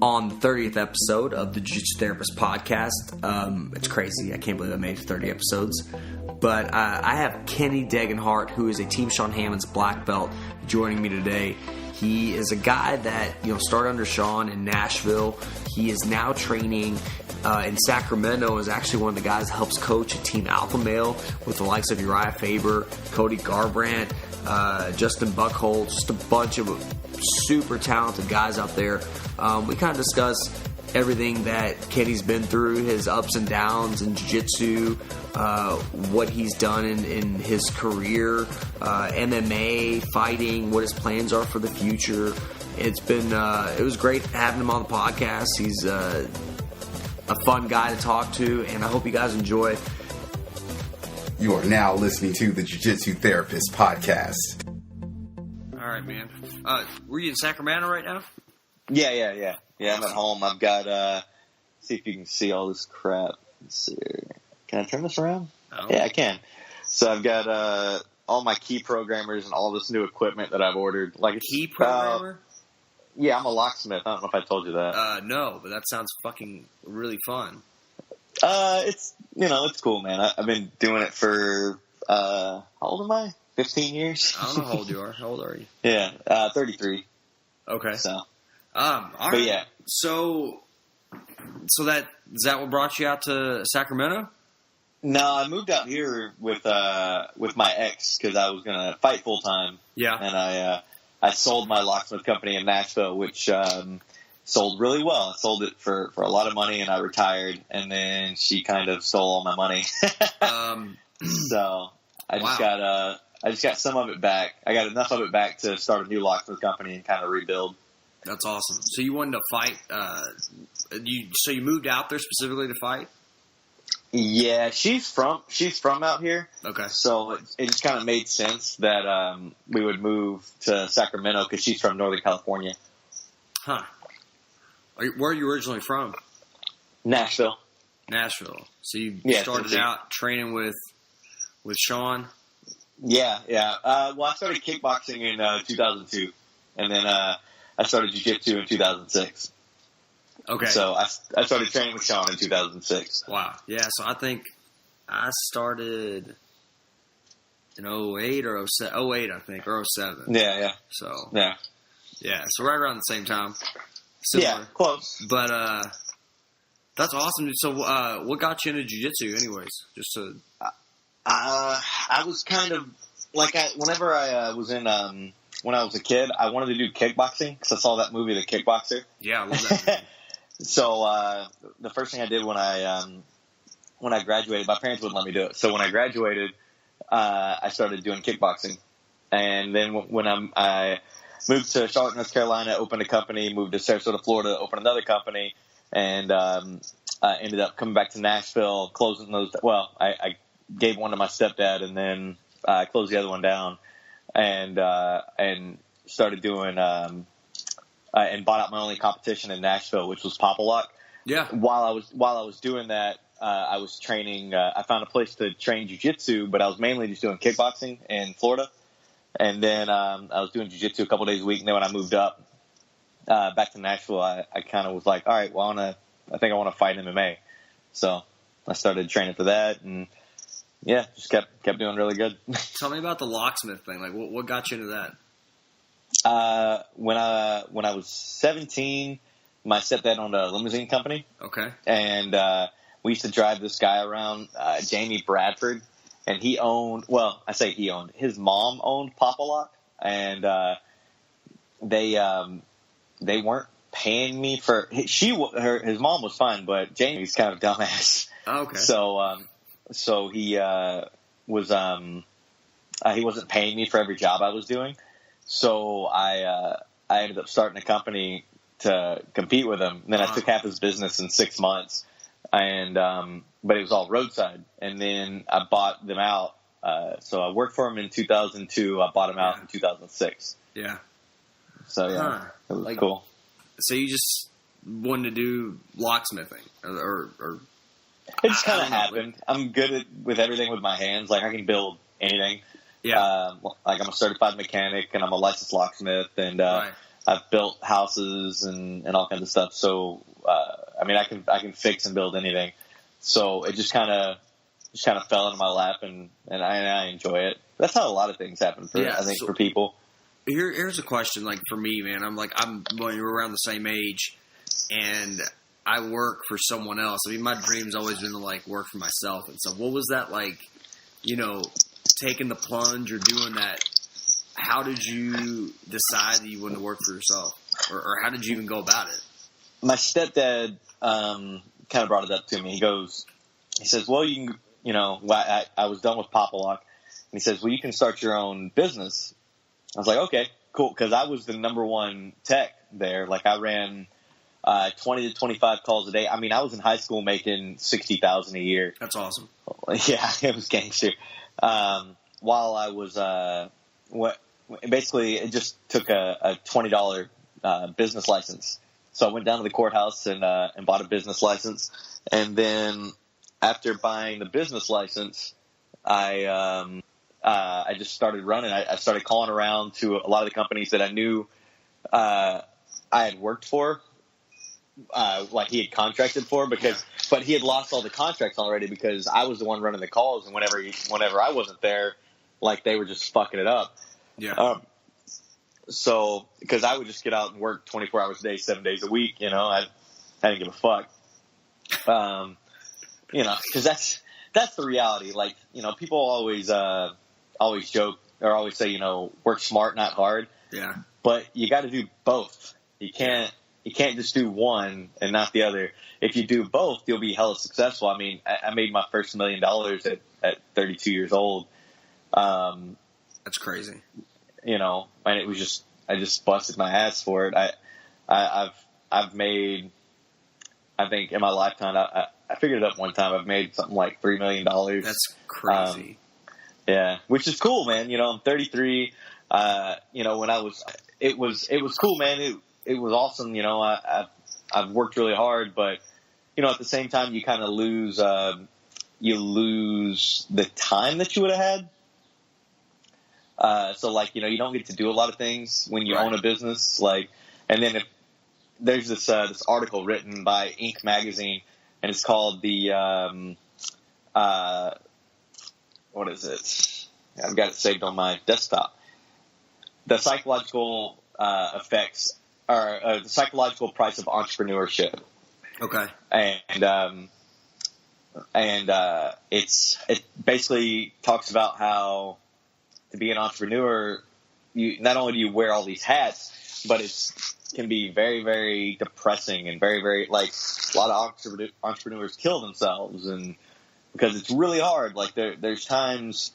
on the 30th episode of the Jiu-Jitsu Therapist Podcast. It's crazy. I can't believe I made 30 episodes. But I have Kenny Degenhardt, who is a Team Sean Hammond's black belt, joining me today. He is a guy that started under Sean in Nashville. He is now training in Sacramento. Is actually one of the guys that helps coach a Team Alpha Male with the likes of Uriah Faber, Cody Garbrandt, Justin Buckholz, just a bunch of super talented guys out there. We kind of discuss everything that Kenny's been through, his ups and downs in jiu-jitsu, what he's done in his career, MMA, fighting, what his plans are for the future. It was great having him on the podcast. He's a fun guy to talk to, and I hope you guys enjoy. You are now listening to the Jiu-Jitsu Therapist Podcast. All right, man. Were you in Sacramento right now? Yeah, I'm at home. I've got, see if you can see all this crap. Let's see here. Can I turn this around? Oh. Yeah, I can. So I've got all my key programmers and all this new equipment that I've ordered. Like key programmer? Yeah, I'm a locksmith. I don't know if I told you that. No, but that sounds fucking really fun. It's cool, man. I've been doing it for, how old am I? 15 years? I don't know how old you are. How old are you? Yeah, 33. Okay. So. All right. But yeah. So is that what brought you out to Sacramento? No, I moved out here with my ex because I was gonna fight full time. Yeah. And I sold my locksmith company in Nashville, which sold really well. I sold it for a lot of money, and I retired. And then she kind of stole all my money. So I just got some of it back. I got enough of it back to start a new locksmith company and kind of rebuild. That's awesome. So you wanted to fight. So you moved out there specifically to fight? Yeah, she's from out here. Okay. So it just kind of made sense that we would move to Sacramento because she's from Northern California. Huh. Where are you originally from? Nashville. So you started out training with Sean? Yeah. Well, I started kickboxing in 2002, and then I started jiu-jitsu in 2006. Okay. So I started training with Sean in 2006. Wow. Yeah, so I think I started in 08 or 07. 08, I think, or 07. Yeah. So. Yeah, so right around the same time. Similar. Yeah, close. But that's awesome. So what got you into jiu-jitsu anyways? Just to... I was kind of, whenever I was in... when I was a kid, I wanted to do kickboxing because I saw that movie, The Kickboxer. Yeah, I love that movie. So the first thing I did when I graduated, my parents wouldn't let me do it. So when I graduated, I started doing kickboxing. And then when I moved to Charlotte, North Carolina, opened a company, moved to Sarasota, Florida, opened another company, and I ended up coming back to Nashville, closing those. Well, I gave one to my stepdad, and then I closed the other one down. And started doing and bought out my only competition in Nashville, which was Pop-A-Lock. Yeah. While I was doing that, I was training. I found a place to train jiu-jitsu, but I was mainly just doing kickboxing in Florida. And then I was doing jiu-jitsu a couple days a week. And then when I moved up back to Nashville, I kind of was like, all right, well, I think I want to fight MMA. So I started training for that, and yeah, just kept doing really good. Tell me about the locksmith thing. Like, what got you into that? When I was 17, my stepdad owned a limousine company. Okay. And we used to drive this guy around, Jamie Bradford, and he owned. Well, I say he owned. His mom owned Pop-A-Lock, and they weren't paying me for. His mom was fine, but Jamie's kind of dumbass. Okay. So he wasn't paying me for every job I was doing. So I ended up starting a company to compete with him. And then I took half his business in 6 months, and but it was all roadside. And then I bought them out. So I worked for him in 2002. I bought them out in 2006. Yeah. So it was cool. So you just wanted to do locksmithing, or it just kind of happened. I'm good with everything with my hands. Like I can build anything. Yeah. Like I'm a certified mechanic and I'm a licensed locksmith, and right. I've built houses and all kinds of stuff. So, I mean, I can fix and build anything. So it just kind of fell into my lap, and I enjoy it. That's how a lot of things happen for people. Here's a question. Like for me, man, we're around the same age, and I work for someone else. I mean, my dream's always been to like work for myself. And so, what was that like? Taking the plunge or doing that. How did you decide that you wanted to work for yourself, or how did you even go about it? My stepdad kind of brought it up to me. He says, well, you can, I was done with Papa Lock, and he says, well, you can start your own business. I was like, okay, cool, because I was the number one tech there. Like I ran 20 to 25 calls a day. I mean, I was in high school making $60,000 a year. That's awesome. Yeah, it was gangster. While I was basically, it just took a $20 business license. So I went down to the courthouse and bought a business license. And then after buying the business license, I just started running. I started calling around to a lot of the companies that I knew I had worked for, like he had contracted for, but he had lost all the contracts already because I was the one running the calls. And whenever I wasn't there, like they were just fucking it up. Yeah. So, because I would just get out and work 24 hours a day, 7 days a week, I didn't give a fuck. Because that's the reality. Like, people always joke or always say, work smart, not hard. Yeah. But you got to do both. You can't just do one and not the other. If you do both, you'll be hella successful. I mean, I made my first $1 million at 32 years old. That's crazy. And it was I just busted my ass for it. I've made, I think in my lifetime, I figured it up one time. I've made something like $3 million. That's crazy. Yeah, which is cool, man. I'm 33. When it was cool, man. It was awesome. I've worked really hard, but at the same time, you kind of lose the time that you would have had. So like, you don't get to do a lot of things when you own a business. Like, and then if there's this article written by Inc. magazine, and it's called what is it? I've got it saved on my desktop. The psychological effects or the psychological price of entrepreneurship. Okay. And it basically talks about how to be an entrepreneur, you not only do you wear all these hats, but it can be very, very depressing and very, very, like, a lot of entrepreneurs kill themselves, and because it's really hard. Like there's times,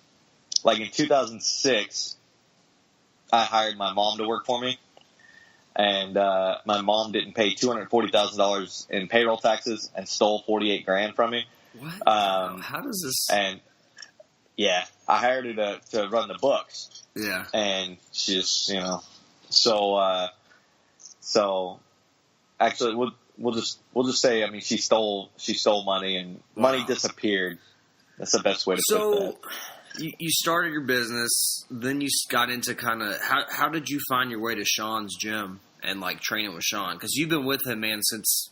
like in 2006, I hired my mom to work for me, and my mom didn't pay $240,000 in payroll taxes and stole $48,000 from me. What? How does this? And yeah, I hired her to run the books. Yeah. And she just, so actually we'll just say, I mean, she stole money, and money disappeared. That's the best way to put that. So you started your business, then you got into kind of, how did you find your way to Sean's gym and like training with Sean? Because you've been with him, man, since,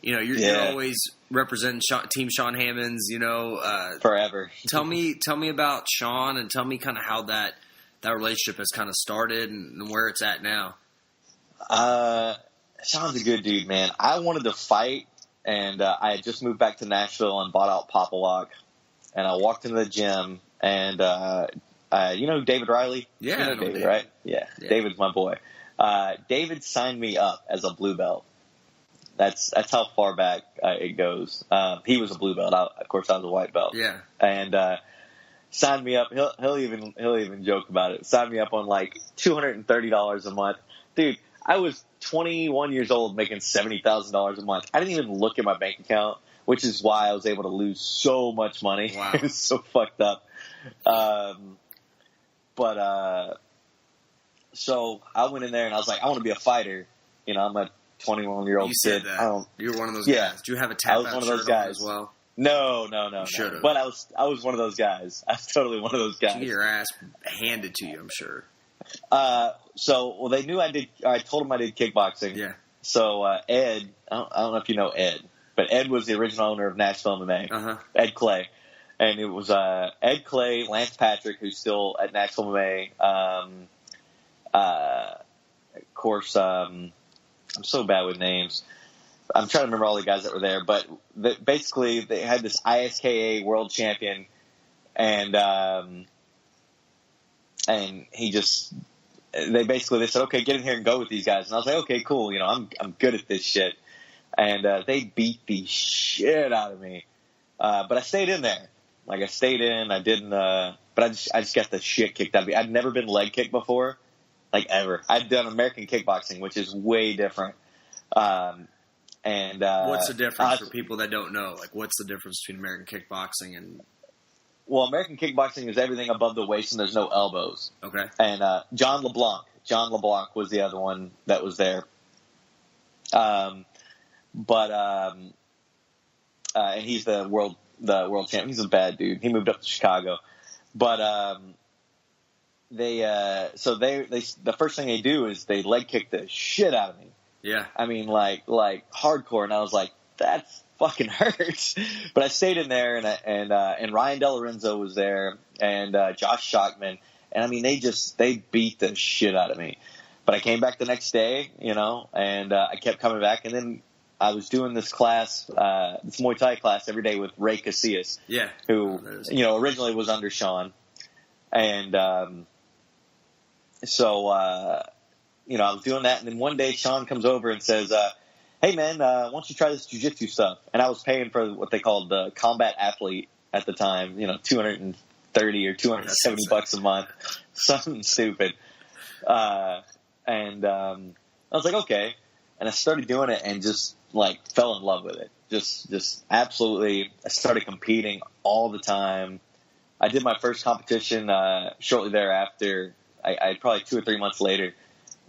you're always representing Team Sean Hammonds, forever. Tell me about Sean, and tell me kind of how that relationship has kind of started and where it's at now. Sean's a good dude, man. I wanted to fight, and I had just moved back to Nashville and bought out Papa Lock, and I walked into the gym, and David Riley? Yeah, you know David, right? Yeah, David's my boy. David signed me up as a blue belt. That's how far back it goes. He was a blue belt. Of course, I was a white belt. Yeah. And signed me up. He'll even joke about it. Signed me up on like $230 a month, dude. I was 21 years old making $70,000 a month. I didn't even look at my bank account, which is why I was able to lose so much money. Wow. It was so fucked up. So I went in there and I was like, I want to be a fighter. I'm a 21-year-old you kid. Said that. You're one of those guys. Do you have a tap? I was one of those guys as well. No. Should have. But I was one of those guys. I was totally one of those guys. You get your ass handed to you, I'm sure. So they knew I did. I told them I did kickboxing. Yeah. So Ed, I don't know if you know Ed, but Ed was the original owner of Nashville MMA. Ed Clay, and it was Ed Clay, Lance Patrick, who's still at Nashville MMA. Of course, I'm so bad with names. I'm trying to remember all the guys that were there, but basically they had this ISKA world champion, and he just. They said, okay, get in here and go with these guys. And I was like, okay, cool. I'm good at this shit. And they beat the shit out of me. But I stayed in there. Like, I stayed in. I didn't, but I just got the shit kicked out of me. I'd never been leg kicked before. Like, ever. I'd done American kickboxing, which is way different. What's the difference for people that don't know? Like, what's the difference between American kickboxing and... Well, American kickboxing is everything above the waist and there's no elbows. Okay. And John LeBlanc was the other one that was there. And he's the world champ. He's a bad dude. He moved up to Chicago. But the first thing they do is they leg kick the shit out of me. Yeah. I mean, like hardcore. And I was like, that's fucking hurts. But I stayed in there, and Ryan DeLorenzo was there, and Josh Shockman, and I mean they beat the shit out of me. But I came back the next day, and I kept coming back, and then I was doing this class, this Muay Thai class every day with Ray Casillas, who originally was under Sean, and so I was doing that, and then one day Sean comes over and says, hey man, why don't you try this jiu-jitsu stuff? And I was paying for what they called the combat athlete at the time, $230 or $270 a month, something stupid. I was like, okay. And I started doing it and just like fell in love with it. Just absolutely. I started competing all the time. I did my first competition, shortly thereafter. I probably 2 or 3 months later.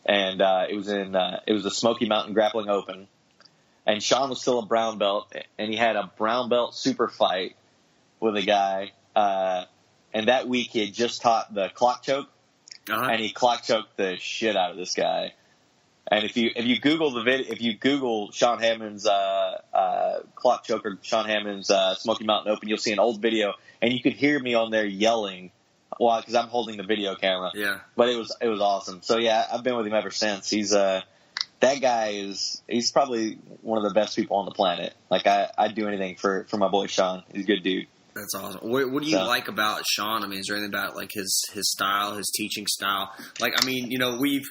And, it was the Smoky Mountain Grappling Open. And Sean was still a brown belt, and he had a brown belt super fight with a guy. And that week he had just taught the clock choke, and he clock choked the shit out of this guy. And if you Google the video, if you Google Sean Hammond's clock choke or Sean Hammond's Smoky Mountain Open, you'll see an old video, and you could hear me on there yelling. Well, because I'm holding the video camera. Yeah. But it was awesome. So yeah, I've been with him ever since. That guy he's probably one of the best people on the planet. Like I'd do anything for my boy Sean. He's a good dude. That's awesome. What do you like about Sean? I mean, is there anything about like his style, his teaching style? Like, I mean, we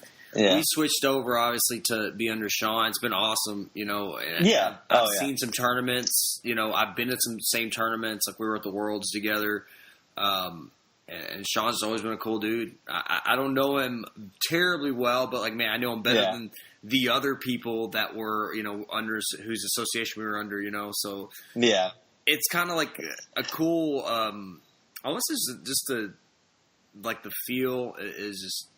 switched over obviously to be under Sean. It's been awesome, And yeah. I've seen some tournaments. I've been at some same tournaments. Like we were at the Worlds together. And Sean's always been a cool dude. I don't know him terribly well, but like, man, I know him better than the other people that were, under whose association we were under, So yeah, it's kind of like a cool. Almost just the feel is just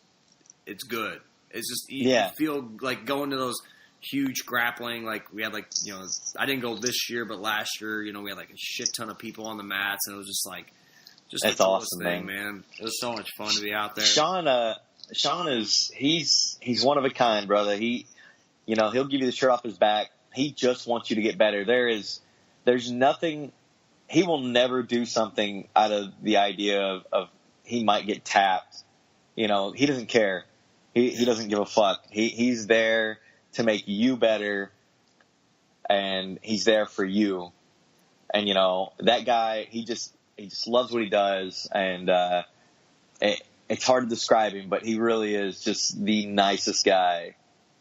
it's good. It's just you feel like going to those huge grappling. Like we had I didn't go this year, but last year, we had like a shit ton of people on the mats, and it was just like. That's the coolest awesome, thing, man. It was so much fun to be out there. Sean is he's one of a kind, brother. He, he'll give you the shirt off his back. He just wants you to get better. There's nothing. He will never do something out of the idea of he might get tapped. He doesn't care. He doesn't give a fuck. He's there to make you better, and he's there for you. And that guy, he just loves what he does, and it's hard to describe him, but he really is just the nicest guy.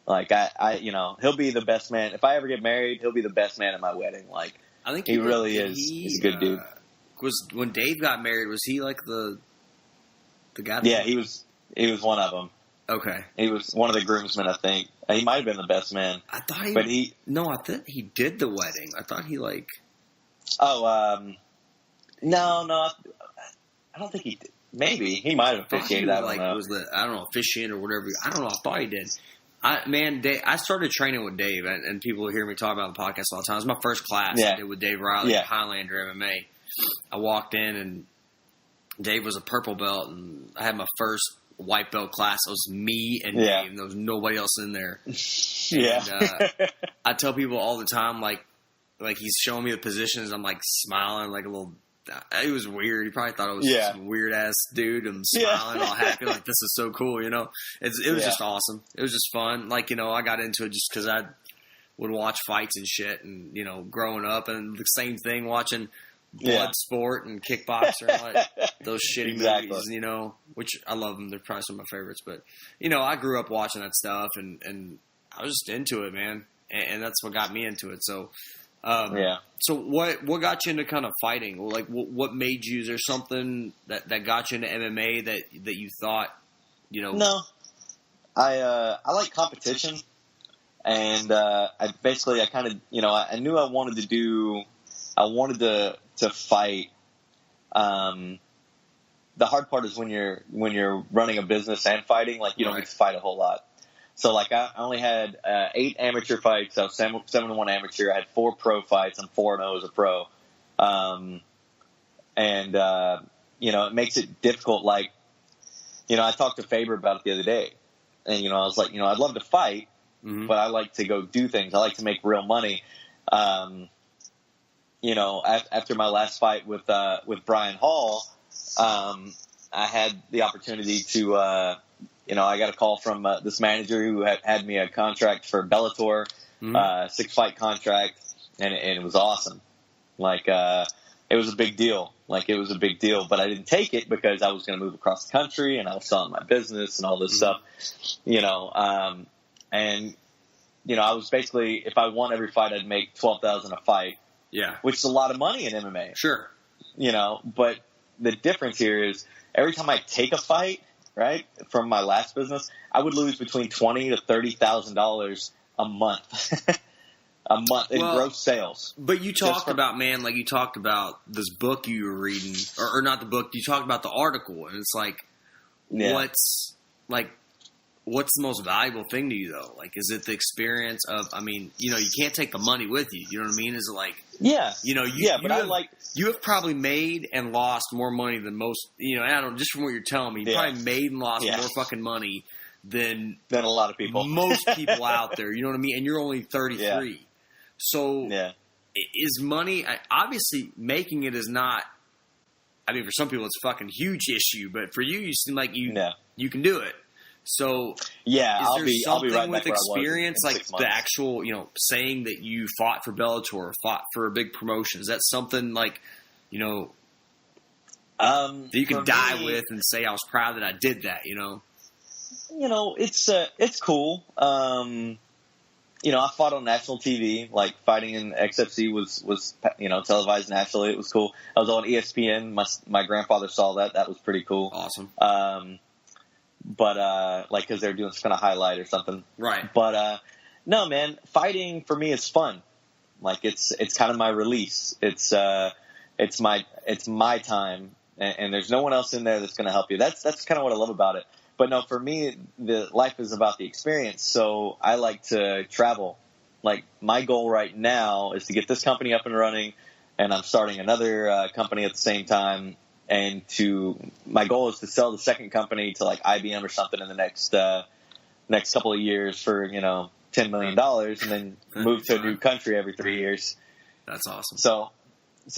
Like he'll be the best man. If I ever get married, he'll be the best man at my wedding. Like I think he really is. He's a good dude. Was when Dave got married? Was he like the guy? Yeah, he was one of them. Okay, he was one of the groomsmen. I think he might have been the best man. I thought but he. No, I thought he did the wedding. I thought he like. Oh, no, I don't think he did. Maybe he might have officiated. I don't know. I don't know, officiant or whatever. I don't know. I thought he did. I started training with Dave, and people hear me talk about the podcast all the time. It was my first class I did with Dave Riley at Highlander MMA. I walked in, and Dave was a purple belt, and I had my first white belt class. It was me and Yeah. Dave. There was nobody else in there. Yeah. And, I tell people all the time, like he's showing me the positions. I'm like smiling, like a little. It was weird. He probably thought I was some weird ass dude. I'm smiling, all happy, like this is so cool. You know, it was just awesome. It was just fun. Like, you know, I got into it just because I would watch fights and shit, and you know, growing up, and the same thing watching blood sport and kickboxer and all that, those shitty movies. You know, which I love them. They're probably some of my favorites. But you know, I grew up watching that stuff, and I was just into it, man. And that's what got me into it. So. So what got you into kind of fighting? Like what made you? Is there something that got you into MMA that you thought, you know? No, I like competition, and I kind of, you know, I knew I wanted to fight. The hard part is when you're running a business and fighting, like you don't get to fight a whole lot. So, like, I only had 8 amateur fights. I was 7-1 amateur. I had 4 pro fights. I'm 4-0 as a pro. You know, it makes it difficult. Like, you know, I talked to Faber about it the other day. And, you know, I was like, you know, I'd love to fight, but I like to go do things. I like to make real money. You know, after my last fight with Brian Hall, I had the opportunity to you know, I got a call from this manager who had me a contract for Bellator, 6-fight contract, and it was awesome. Like, it was a big deal. Like, it was a big deal, but I didn't take it because I was going to move across the country, and I was selling my business and all this stuff, you know. And, you know, I was basically, if I won every fight, I'd make $12,000 a fight. Yeah. Which is a lot of money in MMA. Sure. You know, but the difference here is every time I take a fight, right, from my last business, I would lose between $20,000 to $30,000 a month, in gross sales. But you talked about, man, like you talked about this book you were reading, or not the book. You talked about the article, and it's like, what's the most valuable thing to you though? Like, is it the experience of? I mean, you know, you can't take the money with you. You know what I mean? Is it like, you know, you have probably made and lost more money than most. You know, and I don't, just from what you're telling me, you probably made and lost more fucking money than a lot of people, most people out there. You know what I mean? And you're only 33, so is money? Obviously, making it is not. I mean, for some people, it's a fucking huge issue, but for you, you seem like you can do it. So, is there something with experience, like the actual, you know, saying that you fought for Bellator or fought for a big promotion? Is that something like, you know, that you can die with and say, I was proud that I did that, you know? You know, it's cool. You know, I fought on national TV, like fighting in XFC was, you know, televised nationally. It was cool. I was on ESPN. My grandfather saw that. That was pretty cool. Awesome. But, like, cause they're doing some kind of highlight or something. Right. But, no, man, fighting for me is fun. Like, it's kind of my release. It's my time, and there's no one else in there that's going to help you. That's kind of what I love about it. But no, for me, the life is about the experience. So I like to travel. Like, my goal right now is to get this company up and running, and I'm starting another, company at the same time. And my goal is to sell the second company to like IBM or something in the next couple of years for, you know, $10 million, and then move to a new country every 3 years. That's awesome. So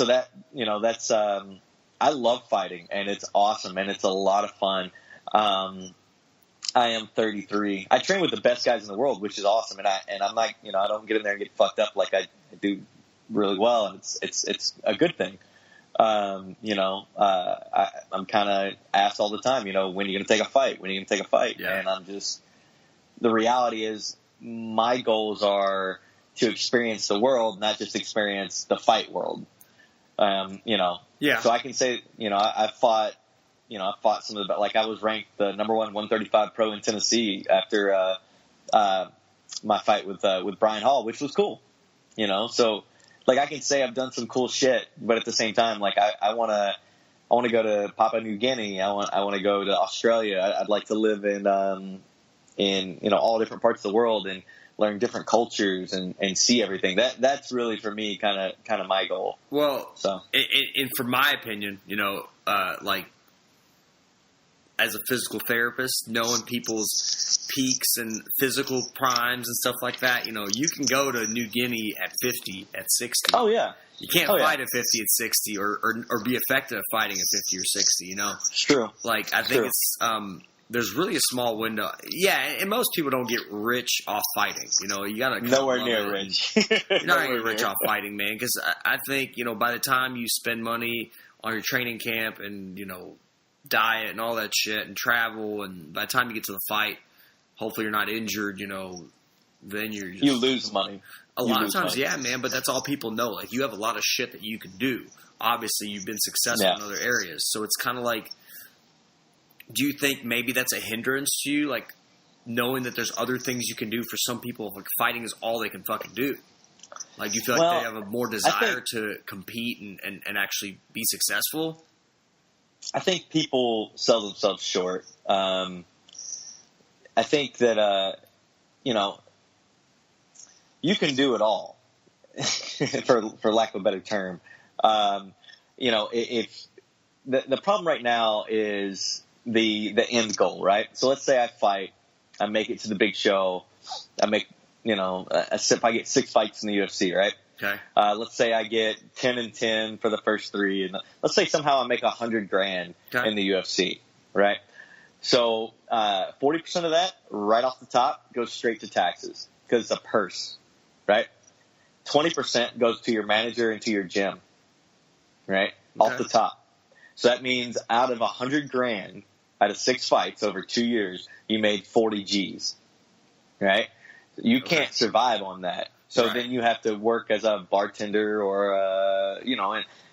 that, you know, that's, I love fighting, and it's awesome, and it's a lot of fun. I am 33. I train with the best guys in the world, which is awesome. And I'm like, you know, I don't get in there and get fucked up like I do really well. And it's a good thing. You know, I'm kind of asked all the time, you know, when are you going to take a fight? When are you going to take a fight? Yeah. And the reality is my goals are to experience the world, not just experience the fight world. You know, so I can say, you know, I fought some of the, like I was ranked the number 1 135 pro in Tennessee after, my fight with Brian Hall, which was cool, you know, so, like, I can say I've done some cool shit, but at the same time, like, I want to go to Papua New Guinea. I want to go to Australia. I'd like to live in, you know, all different parts of the world and learn different cultures and see everything. That's really, for me, kind of my goal. Well, so, and for my opinion, you know, like, as a physical therapist, knowing people's peaks and physical primes and stuff like that, you can go to New Guinea at 50, at 60. Oh, yeah. You can't fight at 50 at 60 or be effective at fighting at 50 or 60, It's true. Like, I think it's there's really a small window. Yeah, and most people don't get rich off fighting. You got to nowhere near rich. You're not going to get rich off fighting, man, because I think, by the time you spend money on your training camp and, diet and all that shit and travel, and by the time you get to the fight, hopefully you're not injured, then you're just, you lose money. A lot of times, yeah, man, but that's all people know. Like, you have a lot of shit that you can do. Obviously, you've been successful in other areas. So it's kind of like, do you think maybe that's a hindrance to you? Like, knowing that there's other things you can do. For some people, like, fighting is all they can fucking do. Like, you feel like they have a more desire to compete and actually be successful? I think people sell themselves short. I think that, you can do it all, for lack of a better term. If the problem right now is the end goal, right? So let's say I fight, I make it to the big show, I make, if I get 6 fights in the UFC, right? Okay. Let's say I get 10-10 for the first 3, and let's say somehow I make $100,000 in the UFC, right? So 40% of that, right off the top, goes straight to taxes because it's a purse, right? 20% goes to your manager and to your gym, right? Okay. Off the top. So that means out of $100,000, out of 6 fights over 2 years, you made 40 G's, right? You can't survive on that. So then you have to work as a bartender or,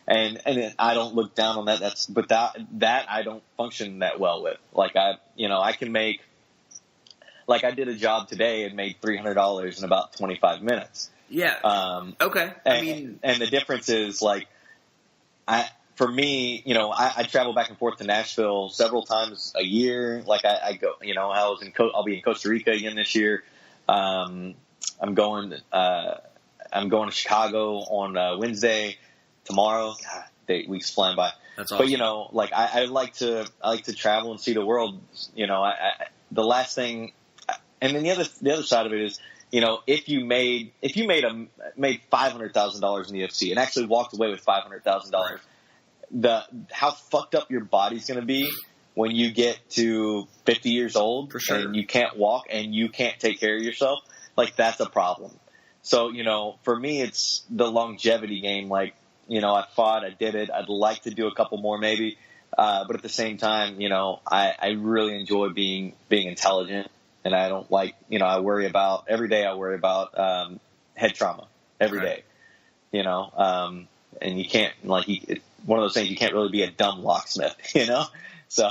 and I don't look down on that. But that I don't function that well with. Like I can make, like I did a job today and made $300 in about 25 minutes. Yeah. Okay. And the difference is like, for me, I travel back and forth to Nashville several times a year. Like I go, I'll be in Costa Rica again this year. I'm going to Chicago on Wednesday. Tomorrow, God, weeks flying by. That's awesome. But I like to travel and see the world. The last thing, and then the other side of it is, if you made $500,000 in the UFC and actually walked away with $500,000, how fucked up your body's going to be when you get to 50 years old, for sure, and you can't walk and you can't take care of yourself. Like, that's a problem. So, for me, it's the longevity game. Like, I fought, I did it. I'd like to do a couple more maybe. But at the same time, I really enjoy being intelligent, and I don't like, every day I worry about head trauma every day, and you can't, it's one of those things, you can't really be a dumb locksmith, so.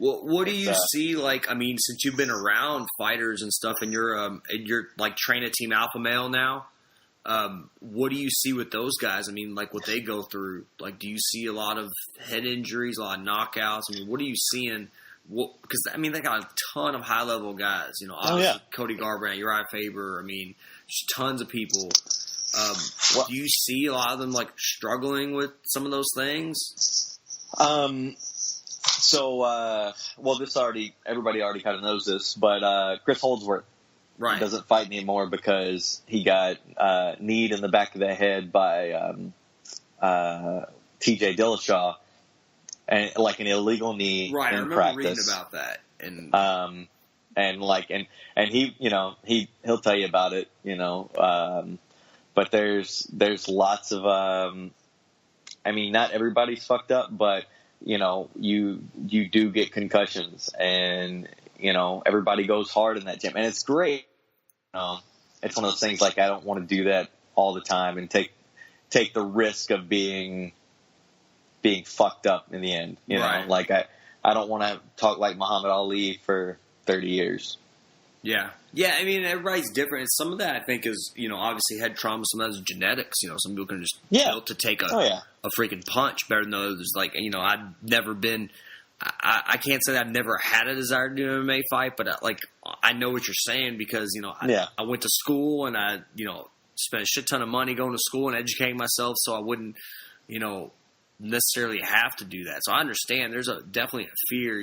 Well, what do you see? Like, since you've been around fighters and stuff, and you're like training Team Alpha Male now, what do you see with those guys? Like what they go through. Like, do you see a lot of head injuries, a lot of knockouts? What are you seeing? Because they got a ton of high level guys. Obviously Cody Garbrandt, Uriah Faber. Just tons of people. Do you see a lot of them like struggling with some of those things? So, everybody already kind of knows this, but Chris Holdsworth doesn't fight anymore because he got kneed in the back of the head by T.J. Dillashaw, and like an illegal knee in practice. I remember reading about that, and he'll tell you about it, but there's lots of not everybody's fucked up, but you do get concussions, and everybody goes hard in that gym, and it's great. It's one of those things, like, I don't want to do that all the time and take the risk of being fucked up in the end. Like I don't want to talk like Muhammad Ali for 30 years. Yeah. Everybody's different. Some of that, I think, is, obviously head trauma. Some of that is genetics. Some people can just built to take a freaking punch better than others. Like, I've never been. I can't say that I've never had a desire to do an MMA fight, but I know what you're saying because I went to school and I spent a shit ton of money going to school and educating myself so I wouldn't necessarily have to do that. So I understand there's definitely a fear,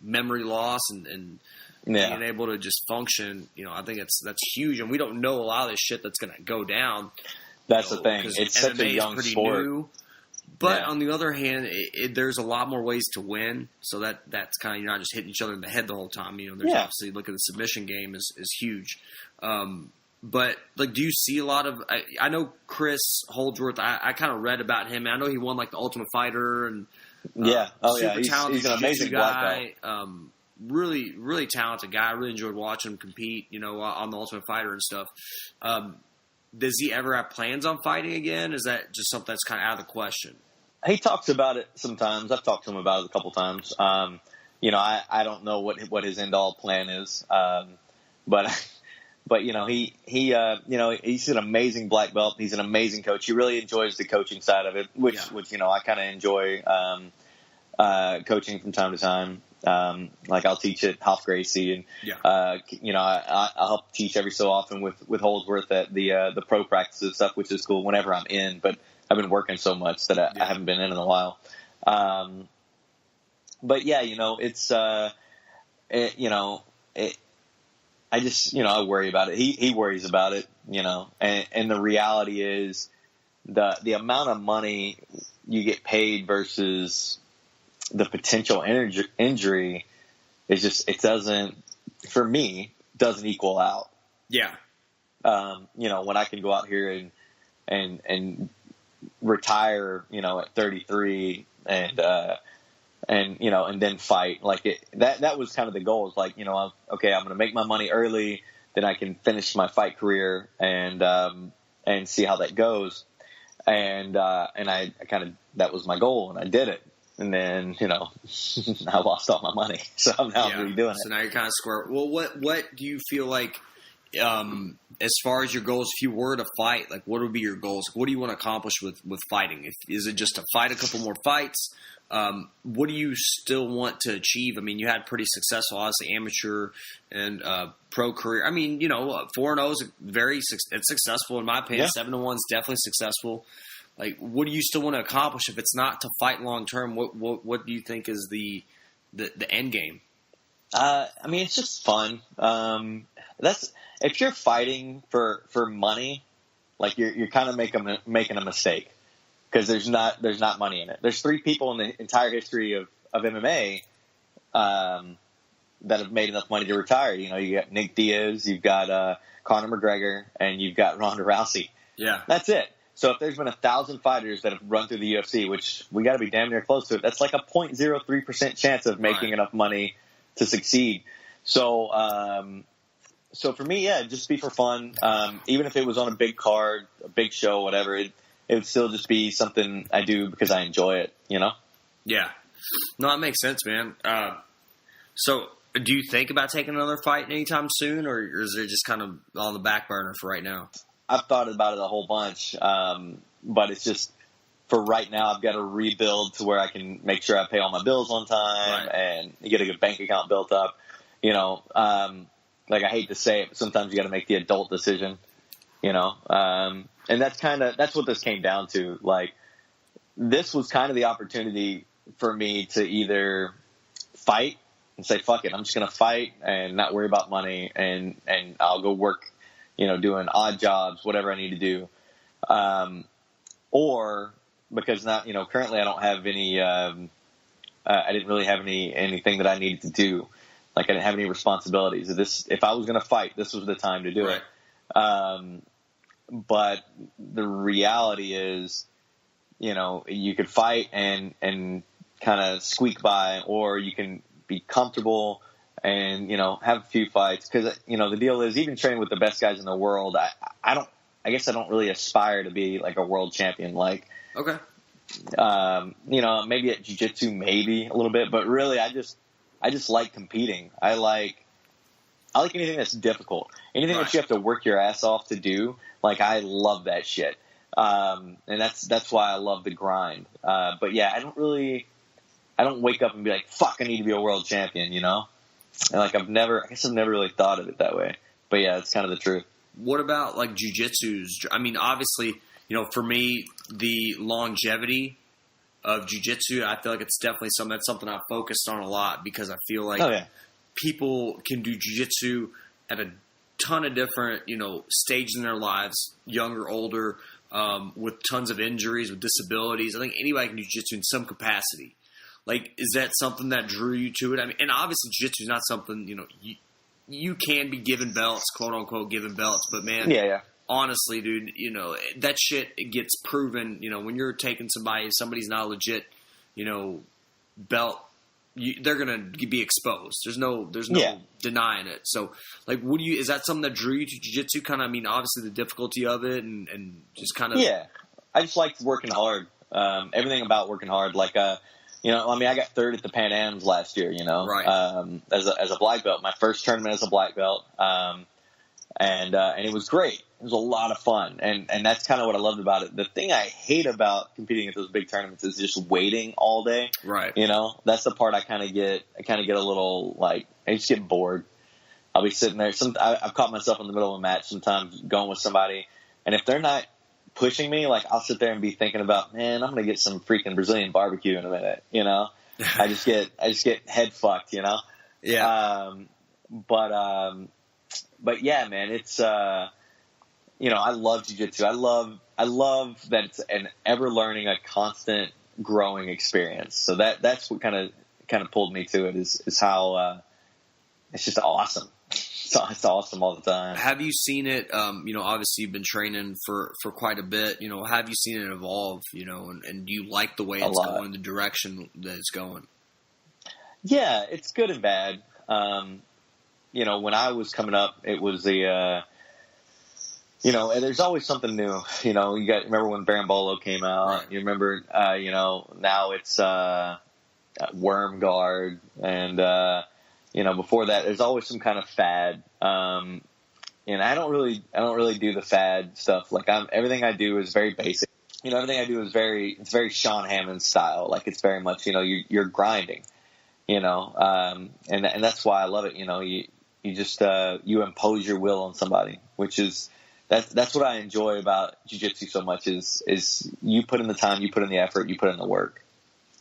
memory loss and being able to just function. I think that's huge, and we don't know a lot of this shit that's going to go down. That's the thing. It's such a young sport. New. But on the other hand, there's a lot more ways to win. So that's kind of, you're not just hitting each other in the head the whole time. There's obviously, look at the submission game is huge. But like, do you see a lot of? I know Chris Holdsworth. I kind of read about him. I know he won like the Ultimate Fighter and super talented. He's an amazing guy. Really, really talented guy. I really enjoyed watching him compete. On the Ultimate Fighter and stuff. Does he ever have plans on fighting again? Is that just something that's kind of out of the question? He talks about it sometimes. I've talked to him about it a couple times. I don't know what his end all plan is. But he's an amazing black belt. He's an amazing coach. He really enjoys the coaching side of it, which I kind of enjoy coaching from time to time. Like I'll teach at Hoff Gracie, and I'll help teach every so often with Holdsworth at the pro practices stuff, which is cool whenever I'm in. But I've been working so much that I haven't been in a while. But yeah, it's I just I worry about it. He worries about it, and the reality is the amount of money you get paid versus the potential injury is just, it doesn't equal out. Yeah. When I can go out here and retire, at 33 and then fight that was kind of the goal. Is like, I'm going to make my money early, then I can finish my fight career and see how that goes. And I kind of, that was my goal, and I did it. And then, I lost all my money. So I'm now redoing it. So now you're kind of square. Well, what do you feel like, as far as your goals, if you were to fight, like what would be your goals? What do you want to accomplish with fighting? Is it just to fight a couple more fights? What do you still want to achieve? I mean, you had pretty successful, obviously, amateur and pro career. I mean, 4-0 is it's successful in my opinion. 7-1 is definitely successful. Like, what do you still want to accomplish if it's not to fight long term? What do you think is the end game? I mean, it's just fun. If you're fighting for money, like you're kind of making a mistake, because there's not money in it. There's 3 people in the entire history of MMA that have made enough money to retire. You got Nick Diaz, you've got Conor McGregor, and you've got Ronda Rousey. Yeah, that's it. So if there's been 1,000 fighters that have run through the UFC, which we got to be damn near close to it, that's like a 0.03% chance of making enough money to succeed. So, so for me, just be for fun. Even if it was on a big card, a big show, whatever, it would still just be something I do because I enjoy it, Yeah. No, that makes sense, man. So do you think about taking another fight anytime soon, or is it just kind of on the back burner for right now? I've thought about it a whole bunch, but it's just, for right now, I've got to rebuild to where I can make sure I pay all my bills on time and get a good bank account built up. Like, I hate to say it, but sometimes you got to make the adult decision, and that's what this came down to. Like, this was kind of the opportunity for me to either fight and say, fuck it, I'm just going to fight and not worry about money, and I'll go work, doing odd jobs, whatever I need to do. Or because currently I don't have any, I didn't really have anything that I needed to do. Like, I didn't have any responsibilities. If I was going to fight, this was the time to do it. But the reality is, you could fight and kind of squeak by, or you can be comfortable and, have a few fights. Cause the deal is, even training with the best guys in the world, I guess I don't really aspire to be like a world champion. Like, okay. Maybe at jiu-jitsu, maybe a little bit, but really I just like competing. I like anything that's difficult, anything that you have to work your ass off to do. Like, I love that shit. And that's why I love the grind. But yeah, I don't wake up and be like, fuck, I need to be a world champion, And like, I guess I've never really thought of it that way. But yeah, it's kind of the truth. What about like jiu-jitsu's? I mean, obviously, for me, the longevity of jiu-jitsu. I feel like it's definitely something I've focused on a lot because I feel like people can do jiu-jitsu at a ton of different, stages in their lives, younger, older, with tons of injuries, with disabilities. I think anybody can do jiu-jitsu in some capacity. Like, is that something that drew you to it? I mean, and obviously jiu-jitsu is not something, you can be given belts, quote unquote, given belts, but man, honestly, dude, that shit gets proven, when you're taking somebody's not a legit, belt, they're going to be exposed. There's no denying it. So, like, is that something that drew you to jiu-jitsu? Kind of, I mean, obviously the difficulty of it and just kind of. Yeah. I just liked working hard. Everything about working hard. Like, I got third at the Pan Ams last year, Right. As a black belt, my first tournament as a black belt. And it was great. It was a lot of fun. And that's kind of what I loved about it. The thing I hate about competing at those big tournaments is just waiting all day. Right. That's the part I kind of get a little, like, I just get bored. I'll be sitting there. I've caught myself in the middle of a match sometimes going with somebody. And if they're not pushing me, like, I'll sit there and be thinking about, man, I'm going to get some freaking Brazilian barbecue in a minute. I just get head fucked, Yeah. But yeah, man, it's, I love jiu-jitsu. I love that it's an ever learning, a constant growing experience. So that's what kind of pulled me to it is how, it's just awesome. So it's awesome all the time. Have you seen it, obviously you've been training for quite a bit, have you seen it evolve, and do you like the way it's going, the direction that it's going? Yeah, it's good and bad. When I was coming up, it was there's always something new. Remember when Berimbolo came out? Right. You remember, now it's Worm Guard, and before that, there's always some kind of fad. And I don't really do the fad stuff. Like everything I do is very basic. Everything I do is it's very Sean Hammond style. Like it's very much, you're grinding. And that's why I love it. You just you impose your will on somebody, which is that's what I enjoy about jiu-jitsu so much is you put in the time, you put in the effort, you put in the work.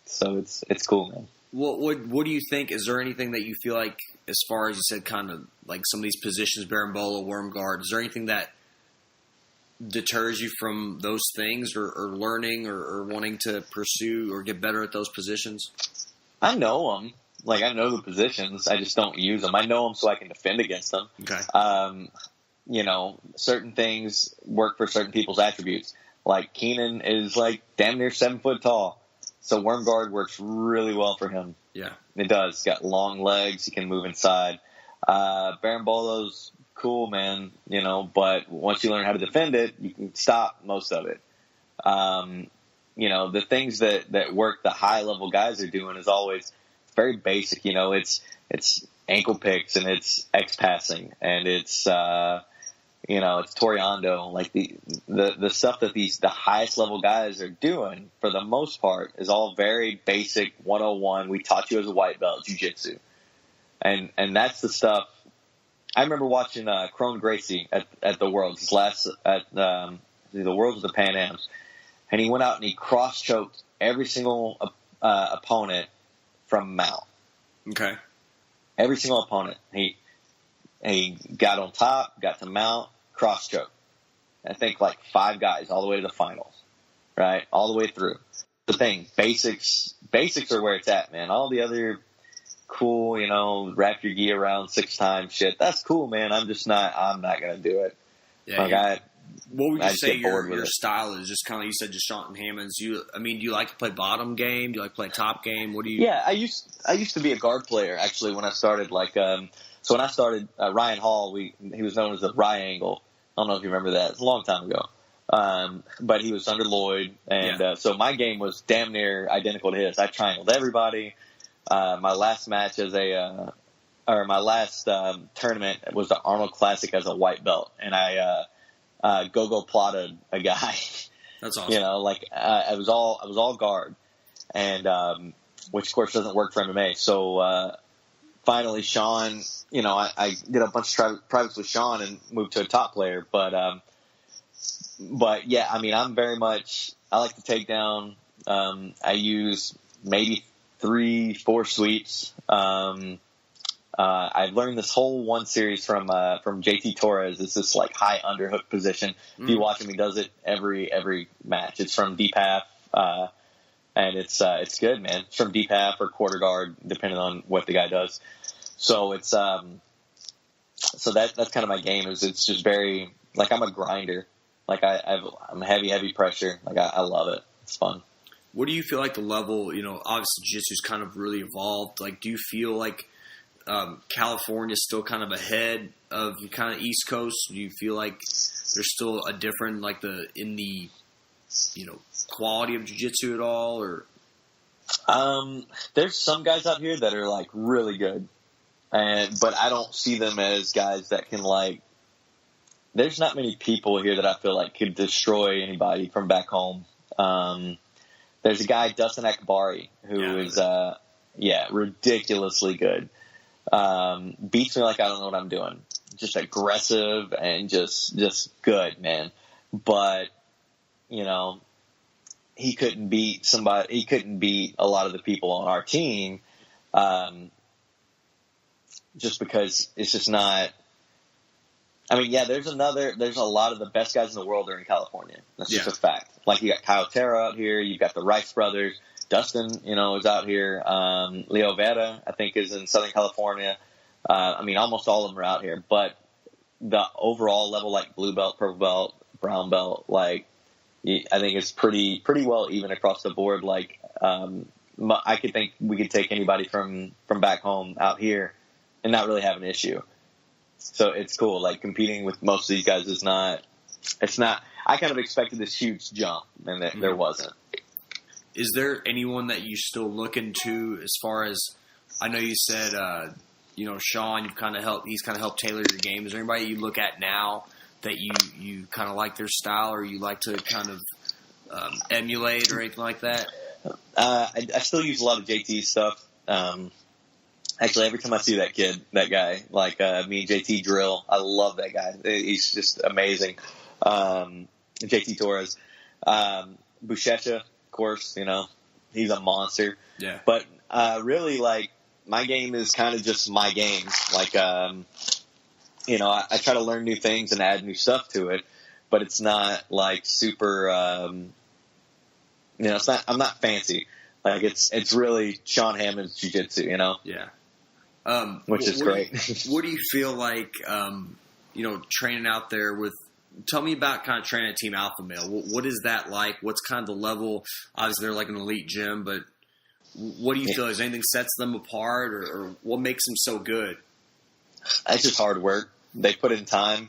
So it's cool, man. What do you think? Is there anything that you feel like, as far as you said, kind of like some of these positions, Berimbolo, Worm Guard, is there anything that deters you from those things or learning or wanting to pursue or get better at those positions? I know them. Like, I know the positions. I just don't use them. I know them so I can defend against them. Okay. Certain things work for certain people's attributes. Like, Keenan is, like, damn near 7 foot tall. So Worm Guard works really well for him. Yeah. It does. He's got long legs. He can move inside. Berimbolo's cool, man, but once you learn how to defend it, you can stop most of it. The things that work the high-level guys are doing is always very basic. It's ankle picks and it's X passing and it's it's Toreando. Like the stuff that the highest level guys are doing for the most part is all very basic 101. We taught you as a white belt jiu-jitsu, and that's the stuff. I remember watching Crone Gracie at the Worlds, at the Worlds of the Pan Ams, and he went out and he cross choked every single opponent from mount. Okay. Every single opponent. He got on top, got to mount, cross choke. I think like 5 guys all the way to the finals, right? All the way through. The thing, basics are where it's at, man. All the other cool, wrap your gi around 6 times shit. That's cool, man. I'm not going to do it. Yeah. What would you say your style is? Just kind of, you said just Sean Hammond's. Do you like to play bottom game? Do you like to play top game? What do you? Yeah, I used to be a guard player actually when I started. Like, so when I started, Ryan Hall, he was known as the Ryangle. I don't know if you remember that. It's a long time ago. But he was under Lloyd, and so my game was damn near identical to his. I triangled everybody. My last match my last tournament was the Arnold Classic as a white belt, and I go plotted a guy. That's awesome. I was all guard, and which of course doesn't work for MMA. So finally, Sean, I did a bunch of privates with Sean and moved to a top player. But yeah, I'm very much, I like to take down I use maybe 3-4 sweeps. I've learned this whole one series from JT Torres. It's this like high underhook position. If you watch him, he does it every match. It's from deep half, and it's good, man. It's from deep half or quarter guard, depending on what the guy does. So it's so that's kind of my game. It's just very like I'm a grinder. Like I'm heavy pressure. Like I love it. It's fun. What do you feel like the level? Obviously jiu-jitsu's kind of really evolved. Like, do you feel like California's still kind of ahead of the kind of East Coast? Do you feel like there's still a different in the quality of jiu-jitsu at all, or? There's some guys out here that are like really good, but I don't see them as guys that can like. There's not many people here that I feel like could destroy anybody from back home. There's a guy, Dustin Akbari, who is ridiculously good. Beats me like I don't know what I'm doing. Just aggressive and just good, man. But, he couldn't beat somebody. He couldn't beat a lot of the people on our team, just because it's just not. I mean, there's a lot of the best guys in the world are in California. That's just a fact. Like, you got Kyle Terra out here. You've got the Rice brothers. Dustin, is out here. Leo Vera, I think, is in Southern California. I mean, almost all of them are out here. But the overall level, like blue belt, purple belt, brown belt, like, I think it's pretty well even across the board. Like, I could think we could take anybody from back home out here and not really have an issue. So it's cool. Like, competing with most of these guys it's not. I kind of expected this huge jump, and there wasn't. Is there anyone that you still look into as far as, I know you said, Sean, he's kind of helped tailor your game. Is there anybody you look at now that you kind of like their style, or you like to kind of emulate or anything like that? I still use a lot of JT stuff. Actually, every time I see that guy, like me and JT drill, I love that guy. He's just amazing. JT Torres. Buchecha, of course, he's a monster. Yeah. But really, like, my game is kind of just my game. Like, I try to learn new things and add new stuff to it, but it's not like super. It's not. I'm not fancy. Like, it's really Sean Hammond's jiu-jitsu. Yeah. Which is great. What do you feel like, training out there with? Tell me about kind of training at Team Alpha Male. What is that like? What's kind of the level? Obviously, they're like an elite gym, but what do you feel? Is anything sets them apart, or what makes them so good? It's just hard work. They put in time.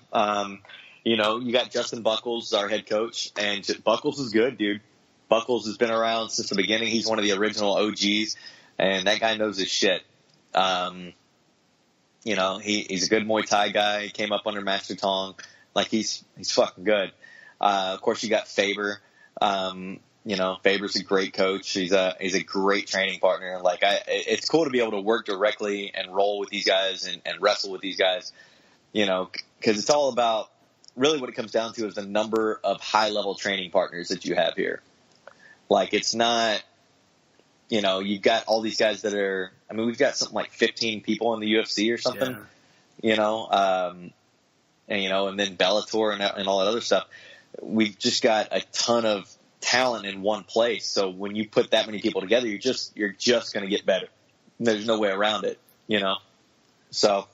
You got Justin Buckles, our head coach, and Buckles is good, dude. Buckles has been around since the beginning. He's one of the original OGs, and that guy knows his shit. He's a good Muay Thai guy. He came up under Master Tong. Like, he's fucking good. Of course, you got Faber. Faber's a great coach. He's a great training partner. Like, it's cool to be able to work directly and roll with these guys and wrestle with these guys. Because it's all about, really what it comes down to is the number of high level training partners that you have here. Like, it's not. You've got all these guys that are. I mean, we've got something like 15 people in the UFC or something. Yeah. And then Bellator and all that other stuff. We've just got a ton of talent in one place. So when you put that many people together, you're just going to get better. There's no way around it. So,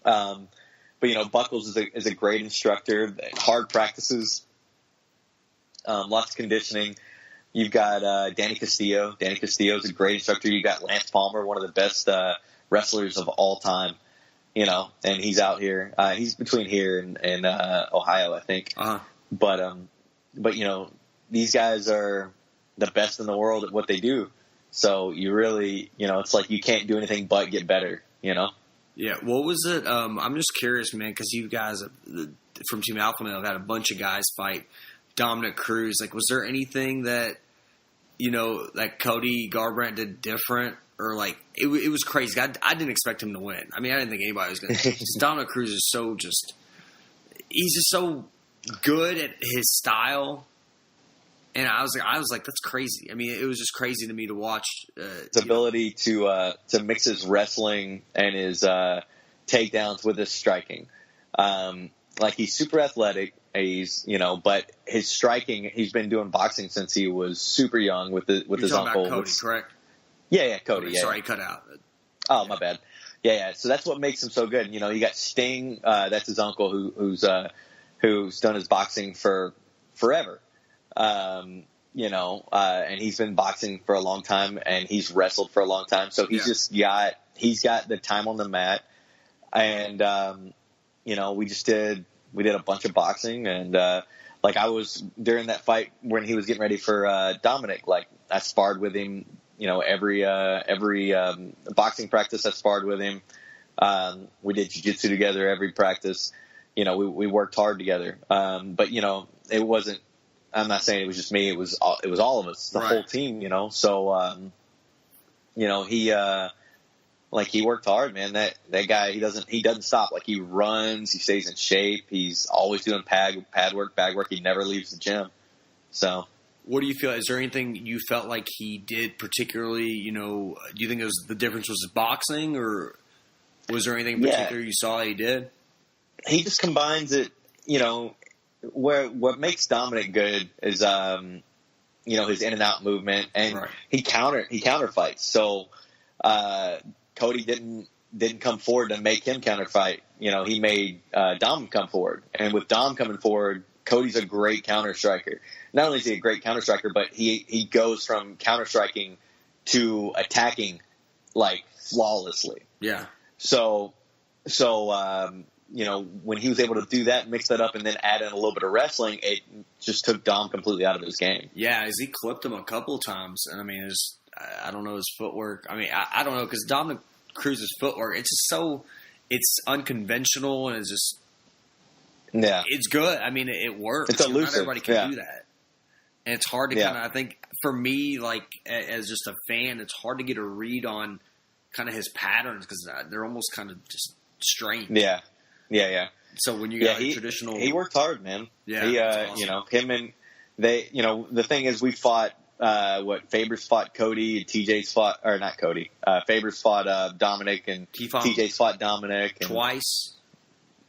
but Buckles is a great instructor. Hard practices, lots of conditioning. You've got Danny Castillo. Danny Castillo is a great instructor. You've got Lance Palmer, one of the best wrestlers of all time. And he's out here. He's between here and Ohio, I think. Uh-huh. But these guys are the best in the world at what they do. So you really, it's like you can't do anything but get better. Yeah. What was it? I'm just curious, man, because you guys from Team Alpha Male have had a bunch of guys fight Dominic Cruz. Like, was there anything that that Cody Garbrandt did different? Or, like, it was crazy. I didn't expect him to win. I mean, I didn't think anybody was going to. Dominic Cruz is he's just so good at his style. And I was like, that's crazy. I mean, it was just crazy to me to watch. His ability to mix his wrestling and his takedowns with his striking. Like, he's super athletic. He's, but his striking, he's been doing boxing since he was super young with his uncle. About Cody, correct? Yeah, Cody. Okay, yeah. Sorry, cut out. Oh, my bad. Yeah. So that's what makes him so good. You got Sting. That's his uncle who's done his boxing for forever. And he's been boxing for a long time, and he's wrestled for a long time. So he's got the time on the mat. And, we did a bunch of boxing, and, I was during that fight when he was getting ready for, Dominic, I sparred with him, every boxing practice I sparred with him. We did jiu-jitsu together every practice. We worked hard together. But it wasn't, I'm not saying it was just me. It was all of us, the whole team, So, he worked hard, man. That guy, he doesn't stop. He runs, he stays in shape. He's always doing pad work, bag work. He never leaves the gym. So, what do you feel? Is there anything you felt like he did particularly? Do you think the difference was his boxing, or was there anything particular you saw that he did? He just combines it. What makes Dominic good is his in and out movement, and he counter fights. So Cody didn't come forward to make him counter fight. He made Dom come forward, and with Dom coming forward, Cody's a great counter striker. Not only is he a great counter striker, but he goes from counter striking to attacking flawlessly. Yeah. So when he was able to do that, mix that up, and then add in a little bit of wrestling, it just took Dom completely out of his game. Yeah, as he clipped him a couple of times, and I mean, I don't know his footwork. I mean, I don't know, because Dominic Cruz's footwork, it's just it's unconventional, and it's just it's good. I mean, it works. It's elusive. Not everybody can do that, and it's hard to kind of. I think for me, as just a fan, it's hard to get a read on kind of his patterns, because they're almost kind of just strange. Yeah. So when you got traditional, he worked hard, man. Yeah, he, awesome. Him and they, the thing is, we fought. Faber's fought Cody, and TJ's fought, or not Cody. Faber's fought Dominic, and TJ's fought Dominic twice.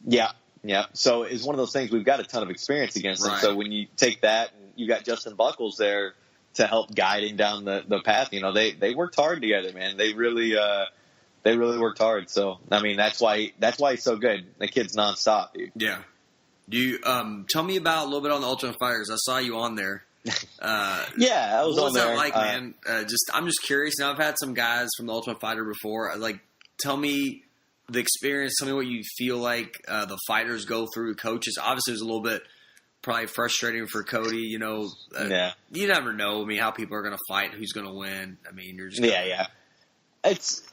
Yeah. So it's one of those things. We've got a ton of experience against them. So when you take that, and you got Justin Buckles there to help guide him down the path. They worked hard together, man. They really worked hard. So I mean, that's why he's so good. The kid's nonstop, dude. Yeah. Do you tell me about a little bit on the Ultimate Fighters? I saw you on there. Yeah, I was on there. What was that like, man? I'm just curious. Now, I've had some guys from the Ultimate Fighter before. Tell me the experience. Tell me what you feel like the fighters go through. Coaches, obviously, it was a little bit probably frustrating for Cody. You never know. I mean, how people are going to fight, who's going to win. I mean, you're just yeah.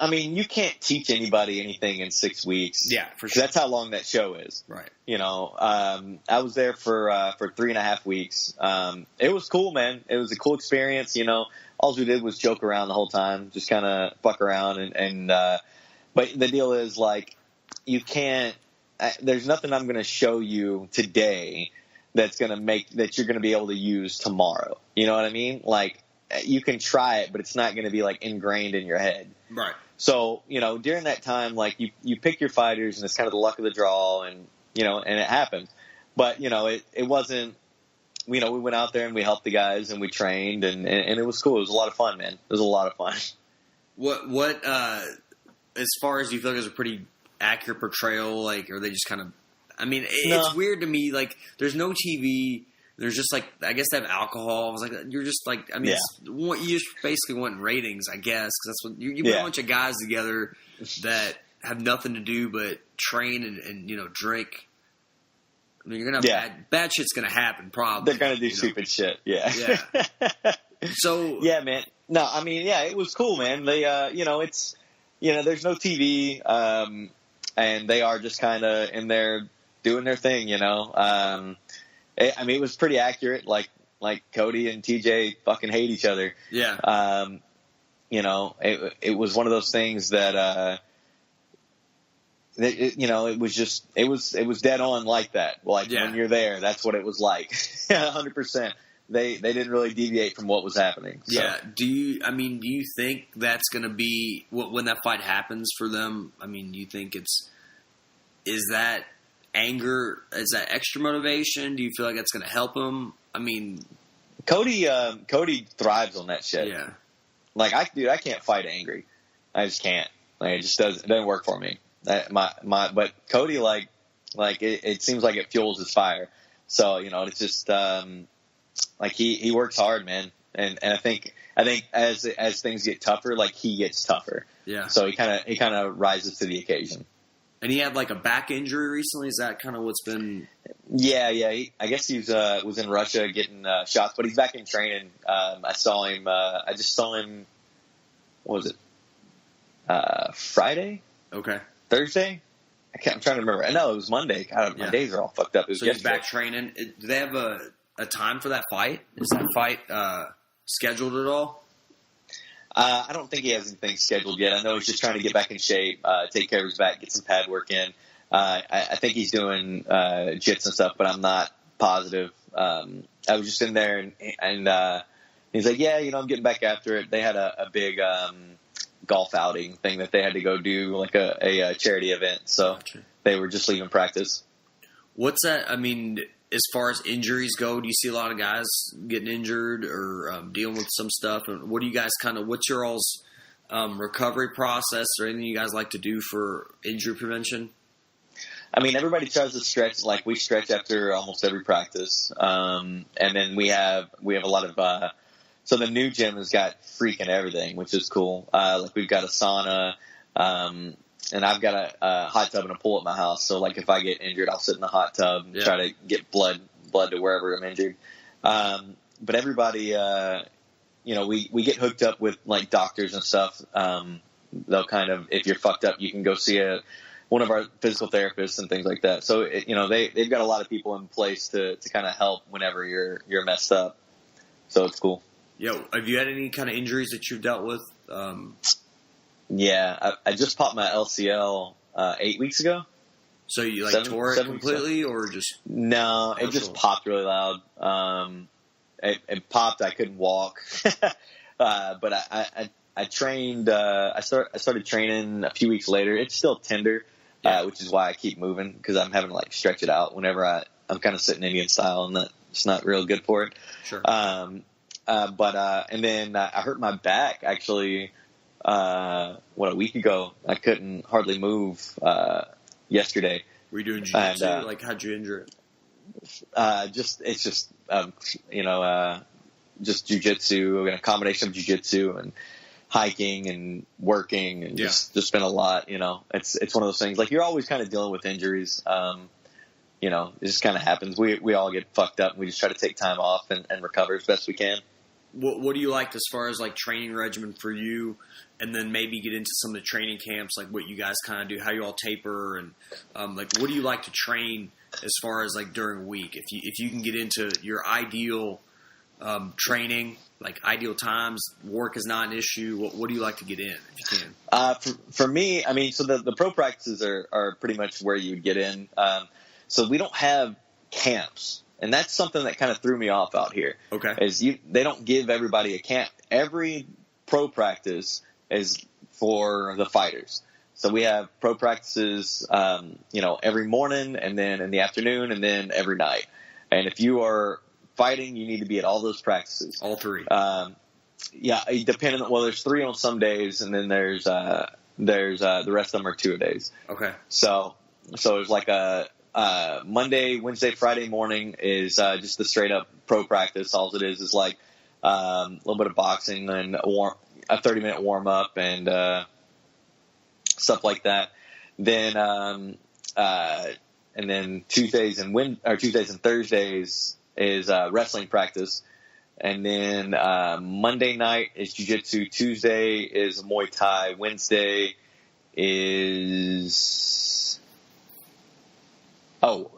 You can't teach anybody anything in 6 weeks. Yeah, for sure. That's how long that show is. Right. I was there for 3.5 weeks. It was cool, man. It was a cool experience. All we did was joke around the whole time, just kind of fuck around. But the deal is, you can't, there's nothing I'm going to show you today that's going to that you're going to be able to use tomorrow. You know what I mean? You can try it, but it's not going to be ingrained in your head. Right. So, during that time, you pick your fighters, and it's kind of the luck of the draw, and it happens. But, it wasn't, we went out there and we helped the guys and we trained, and it was cool. It was a lot of fun, man. It was a lot of fun. What, as far as you feel like it was a pretty accurate portrayal, or they just kind of, I mean, it's weird to me, there's no TV. There's just I guess they have alcohol. I was like, you're just you just basically want ratings, I guess, because that's what you put a bunch of guys together that have nothing to do but train and drink. I mean, you're gonna have bad shit's gonna happen. Probably they're gonna do stupid shit. Yeah. So yeah, man. No, I mean, it was cool, man. They, it's there's no TV, and they are just kind of in there doing their thing, it was pretty accurate. Like Cody and TJ fucking hate each other. Yeah. It was one of those things that, it was dead on like that. When you're there, that's what it was like. 100%. they didn't really deviate from what was happening. So. Yeah. Do you think that's going to be when that fight happens for them? I mean, do you think is that anger? Is that extra motivation? Do you feel like that's going to help them? I mean, Cody thrives on that shit. Yeah. Like I can't fight angry. I just can't. Like it doesn't work for me. But Cody it seems like it fuels his fire. So, it's just, like he works hard, man. And I think as things get tougher, like he gets tougher. Yeah. So he kind of rises to the occasion. And he had like a back injury recently. Is that kind of what's been? Yeah. I guess he was in Russia getting shots, but he's back in training. I saw him. I just saw him. What was it? Friday? Okay. Thursday? I'm trying to remember. I know it was Monday. God, my days are all fucked up. It was so he's back training. Do they have a time for that fight? Is that fight scheduled at all? I don't think he has anything scheduled yet. I know he's just trying to get back in shape, take care of his back, get some pad work in. I think he's doing jits and stuff, but I'm not positive. I was just in there, and he's like, yeah, I'm getting back after it. They had a big golf outing thing that they had to go do, like a charity event. So they were just leaving practice. What's that? I mean, as far as injuries go, do you see a lot of guys getting injured or dealing with some stuff? And what do you guys what's your all's recovery process or anything you guys like to do for injury prevention? I mean, everybody tries to stretch. Like we stretch after almost every practice. And then we have a lot of, so the new gym has got freaking everything, which is cool. Like we've got a sauna, and I've got a hot tub and a pool at my house. So like if I get injured, I'll sit in the hot tub and try to get blood to wherever I'm injured. But everybody, we get hooked up with like doctors and stuff. They'll kind of, if you're fucked up, you can go see one of our physical therapists and things like that. So, they've got a lot of people in place to kind of help whenever you're messed up. So it's cool. Yo, have you had any kind of injuries that you've dealt with? Yeah, I just popped my LCL 8 weeks ago. So you tore it completely, or just no? It just popped really loud. It popped. I couldn't walk, but I trained. I started training a few weeks later. It's still tender, which is why I keep moving because I'm having to like stretch it out whenever I'm kind of sitting Indian style, and it's not real good for it. Sure. And then I hurt my back actually. A week ago? I couldn't hardly move yesterday. Were you doing jiu-jitsu? Like, how'd you injure it? Just jiu-jitsu, a combination of jiu-jitsu and hiking and working and just been a lot. It's one of those things. Like you're always kind of dealing with injuries. It just kind of happens. We all get fucked up and we just try to take time off and recover as best we can. What do you like as far as like training regimen for you, and then maybe get into some of the training camps, like what you guys kind of do, how you all taper, and like what do you like to train as far as like during a week? If you can get into your ideal training, like ideal times, work is not an issue. What do you like to get in if you can? For me, I mean, so the pro practices are pretty much where you would get in. So we don't have camps. And that's something that kind of threw me off out here. Okay. They don't give everybody a camp. Every pro practice is for the fighters. So we have pro practices, every morning and then in the afternoon and then every night. And if you are fighting, you need to be at all those practices. All three. Depending on, there's 3 on some days and then there's the rest of them are 2 days. Okay. So it's like Monday, Wednesday, Friday morning is just the straight up pro practice. All it is like a little bit of boxing and a 30-minute warm up and stuff like that. Then and then Tuesdays and Thursdays is wrestling practice. And then Monday night is jiu-jitsu. Tuesday is Muay Thai. Wednesday is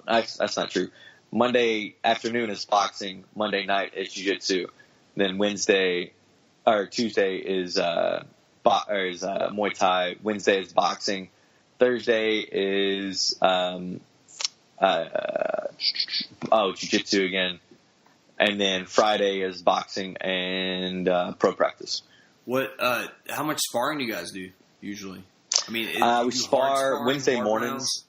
that's not true. Monday afternoon is boxing. Monday night is jiu-jitsu. Then Tuesday is Muay Thai. Wednesday is boxing. Thursday is jiu-jitsu again. And then Friday is boxing and pro practice. How much sparring do you guys do usually? I mean, we spar Wednesday mornings. Rounds?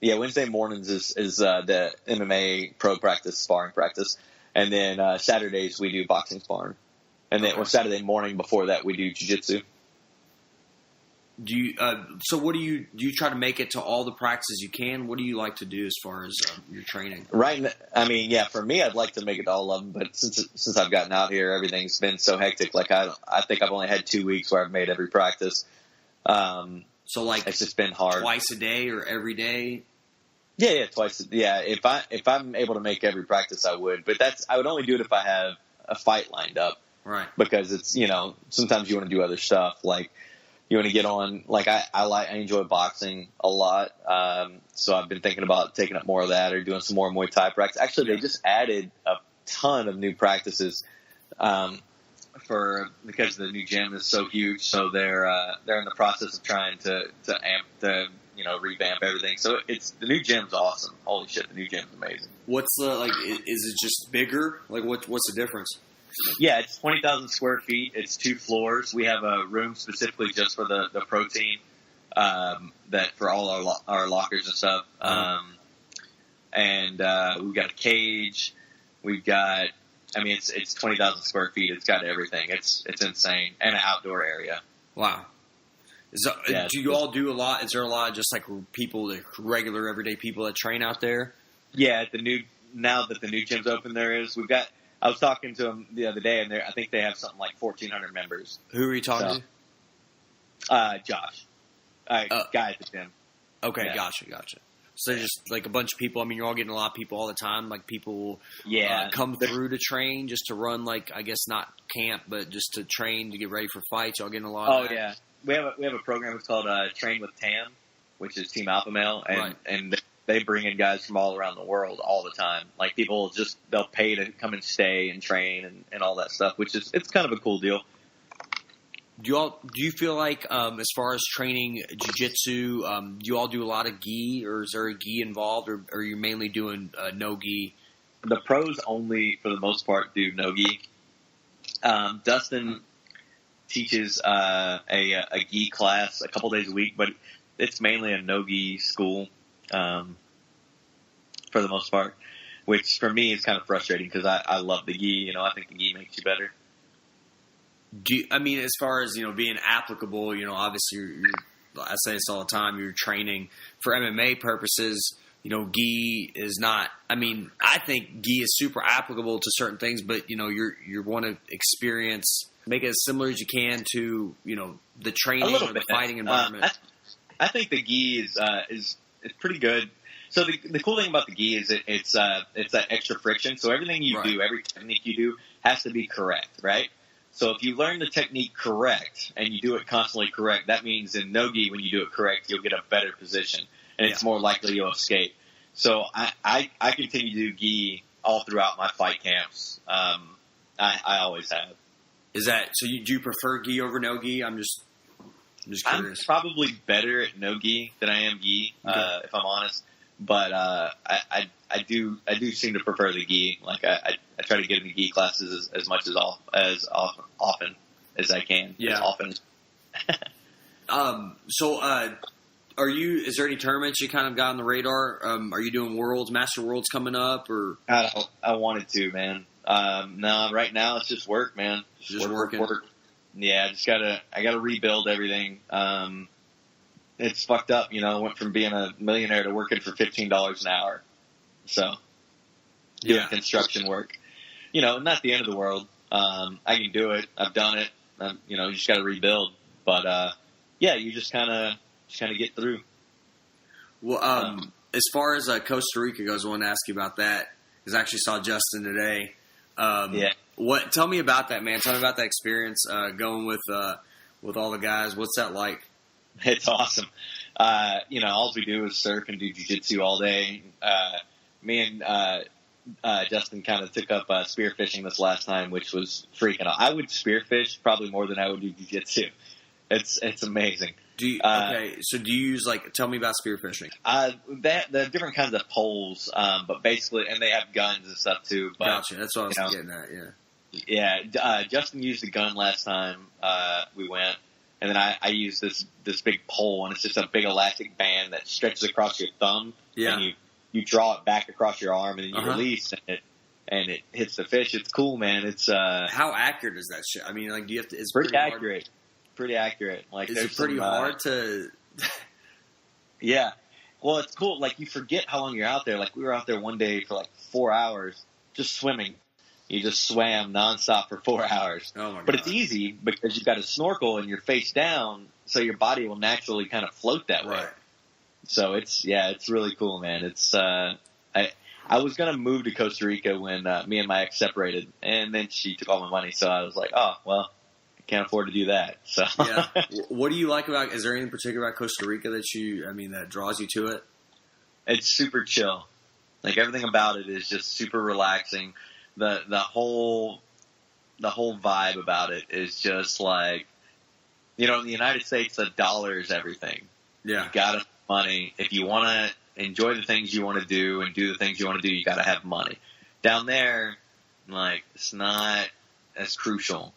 Yeah, Wednesday mornings is the MMA pro practice, sparring practice. And then Saturdays we do boxing sparring. And then Saturday morning before that we do jiu-jitsu. Do you? So what do you try to make it to all the practices you can? What do you like to do as far as your training? Right. I mean, yeah, for me, I'd like to make it to all of them, but since I've gotten out here, everything's been so hectic. Like I think I've only had 2 weeks where I've made every practice. So like it's just been hard. Twice a day or every day? Yeah, twice. Yeah, if I'm able to make every practice, I would. But I would only do it if I have a fight lined up. Right. Because it's sometimes you want to do other stuff like. You want to get on, like I enjoy boxing a lot, so I've been thinking about taking up more of that or doing some more Muay Thai practice. Actually, they just added a ton of new practices because the new gym is so huge. So they're in the process of trying to revamp everything. So the new gym's awesome. Holy shit, the new gym's amazing. What's is it just bigger? Like what's the difference? Yeah, it's 20,000 square feet. It's 2 floors. We have a room specifically just for the protein, that for all our lockers and stuff. And we've got a cage. We've got, it's 20,000 square feet. It's got everything. It's insane. And an outdoor area. Wow. Do you all do a lot? Is there a lot of just like people, like regular everyday people that train out there? Yeah, now that the new gym's open, I was talking to them the other day, and I think they have something like 1,400 members. Who are you talking to? Josh. Guy at the gym. Okay, yeah. Gotcha. So there's just like a bunch of people. I mean, you're all getting a lot of people all the time. Like people come through to train just to run, like, I guess not camp, but just to train to get ready for fights. Y'all getting a lot of that? Yeah. We have a program that's called Train with TAM, which is Team Alpha Male, and they bring in guys from all around the world all the time. Like people they'll pay to come and stay and train and all that stuff, it's kind of a cool deal. Do you feel like, as far as training jiu-jitsu, do you all do a lot of gi, or is there a gi involved, or are you mainly doing no gi? The pros only, for the most part, do no gi. Dustin teaches a gi class a couple days a week, but it's mainly a no gi school. For the most part, which for me is kind of frustrating because I love the gi. I think the gi makes you better. As far as being applicable, obviously I say this all the time. You're training for MMA purposes. Gi is not. I think gi is super applicable to certain things, but you want to make it as similar as you can to the training or the fighting environment. I think the gi is pretty good. So the cool thing about the gi is it's that extra friction. So everything you do, every technique you do, has to be correct, right? So if you learn the technique correct and you do it constantly correct, that means in no gi, when you do it correct, you'll get a better position and it's more likely you'll escape. So I continue to do gi all throughout my fight camps. I always have. Is that so? Do you prefer gi over no gi? I'm just curious. I'm probably better at no gi than I am gi, if I'm honest. But I do seem to prefer the gi. Like I try to get into gi classes as much as often as I can. Yeah. As often. Is there any tournaments you kind of got on the radar? Are you doing Master Worlds coming up, or? I wanted to, man. No, right now it's just work, man. Just working. Work. Yeah, I gotta rebuild everything. It's fucked up, I went from being a millionaire to working for $15 an hour. So, doing construction work, not the end of the world. I can do it. I've done it. You just got to rebuild. But, you just kind of get through. Well, as far as Costa Rica goes, I want to ask you about that, because I actually saw Justin today. Tell me about that, man. Tell me about that experience, going with all the guys. What's that like? It's awesome. All we do is surf and do jiu-jitsu all day. Me and Justin kind of took up spearfishing this last time, which was freaking out. I would spearfish probably more than I would do jiu-jitsu. It's amazing. So do you use tell me about spearfishing? The different kinds of poles, but basically, and they have guns and stuff too. But, gotcha. That's what I was getting at. Yeah. Yeah. Justin used a gun last time we went, and then I used this big pole, and it's just a big elastic band that stretches across your thumb. Yeah. And you draw it back across your arm, and then you release, and it hits the fish. It's cool, man. It's how accurate is that shit? I mean, do you have to? It's pretty accurate. Pretty accurate. Is it pretty hard to? Yeah. Well, it's cool. You forget how long you're out there. We were out there one day for 4 hours just swimming. You just swam nonstop for 4 hours. Oh my God. But it's easy because you've got a snorkel and you're face down, so your body will naturally kind of float that way. Right. So it's really cool, man. It's I was gonna move to Costa Rica when me and my ex separated, and then she took all my money. So I was like, oh well, I can't afford to do that. So yeah. What do you like about? Is there anything particular about Costa Rica that draws you to it? It's super chill. Everything about it is just super relaxing. The whole vibe about it is just in the United States, the dollar is everything. Yeah. You gotta have money. If you want to enjoy the things you want to do and do the things you want to do, you gotta have money. Down there, it's not as crucial.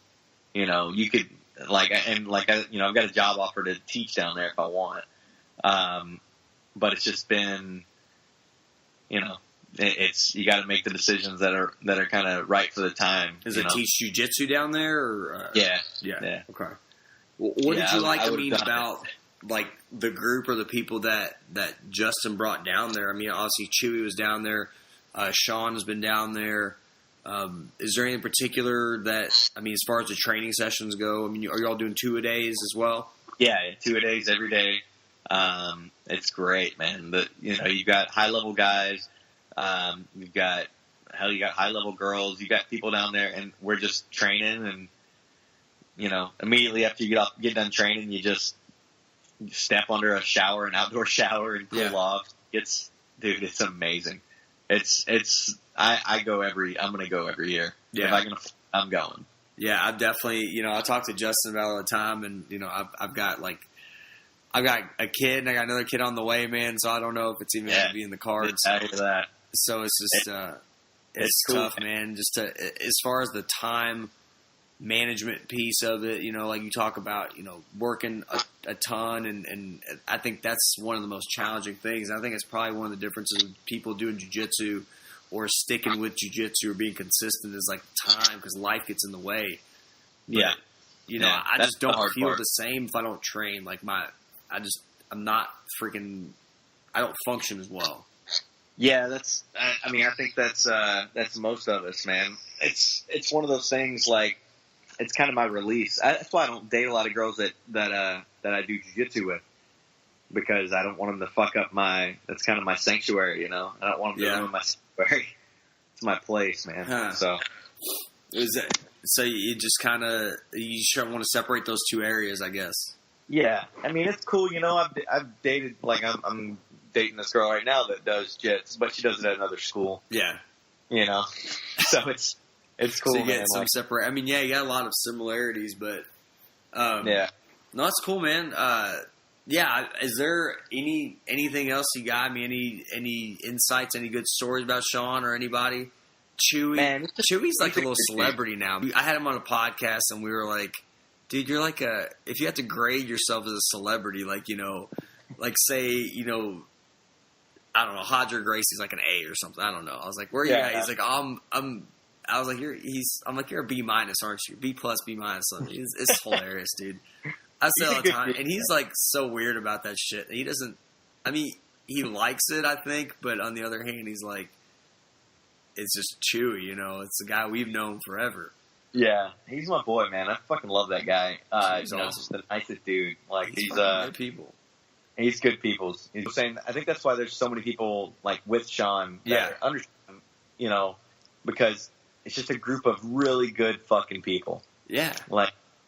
You could I've got a job offer to teach down there if I want. But it's just been, it's you got to make the decisions that are kind of right for the time. Does it teach jiu-jitsu down there? Or, Yeah. Okay. What did you about the group or the people that Justin brought down there? I mean, obviously Chewy was down there. Sean has been down there. Is there anything particular that, as far as the training sessions go, are you all doing 2-a-days as well? Yeah, 2-a-days every day. It's great, man. You've got high level guys. You got high level girls. You got people down there, and we're just training. And immediately after you get done training, you just step under a shower, an outdoor shower, and cool off. It's amazing. I'm gonna go every year. Yeah. I'm going. Yeah, I definitely. I talk to Justin about it all the time, and I've got a kid and I got another kid on the way, man. So I don't know if it's even going to be in the cards. I hear that. So it's just it's cool, tough, man. Just as far as the time management piece of it, you talk about, working a ton, and I think that's one of the most challenging things. I think it's probably one of the differences of people doing jiu-jitsu or sticking with jiu-jitsu or being consistent is time, because life gets in the way. But, I just don't feel the same if I don't train. I'm not freaking. I don't function as well. Yeah, I think that's most of us, man. It's one of those things. It's kind of my release. That's why I don't date a lot of girls that I do jiu-jitsu with, because I don't want them to fuck up that's kind of my sanctuary, I don't want them to ruin my sanctuary. It's my place, man. Huh. So you just kind of want to separate those two areas, I guess. Yeah, it's cool. I've dated I'm dating this girl right now that does jits, but she does it at another school. Yeah, so it's cool. So you get some separate. You got a lot of similarities, but no, that's cool, man. Is there anything else you got? Any insights? Any good stories about Sean or anybody? Chewy, man, Chewy's a little celebrity now. I had him on a podcast, and we were like, dude, you're if you had to grade yourself as a celebrity, say, I don't know, Hodger Gracie's an A or something. I don't know. I was like, where are you at? He's like, I was like, you're a B-, aren't you? B+, B-. It's hilarious, dude. I say all the time, and he's so weird about that shit. He doesn't, he likes it, I think, but on the other hand, he's it's just Chewy, it's the guy we've known forever. Yeah, he's my boy, man. I fucking love that guy. He's awesome. Just the nicest dude. He's good people. He's good people. He's saying, I think that's why there's so many people with Sean that are under Sean, because it's just a group of really good fucking people. Yeah.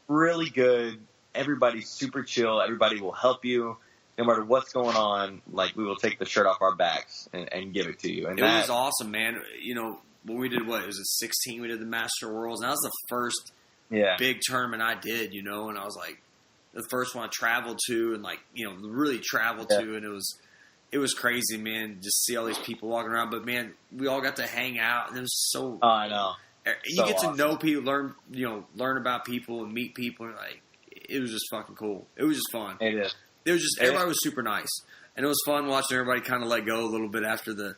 Really good. Everybody's super chill. Everybody will help you. No matter what's going on, we will take the shirt off our backs and give it to you. And it was awesome, man. When we did it was a 16, we did the Master Worlds, and that was the first big tournament I did, and I was like, the first one I traveled to, and like really traveled to, and it was crazy, man. Just see all these people walking around, but man, we all got to hang out, and it was so. Oh, I know. You get to know people, learn about people, and meet people, and like it was just fucking cool. It was just fun. It is. It was just everybody was super nice, and it was fun watching everybody kind of let go a little bit after the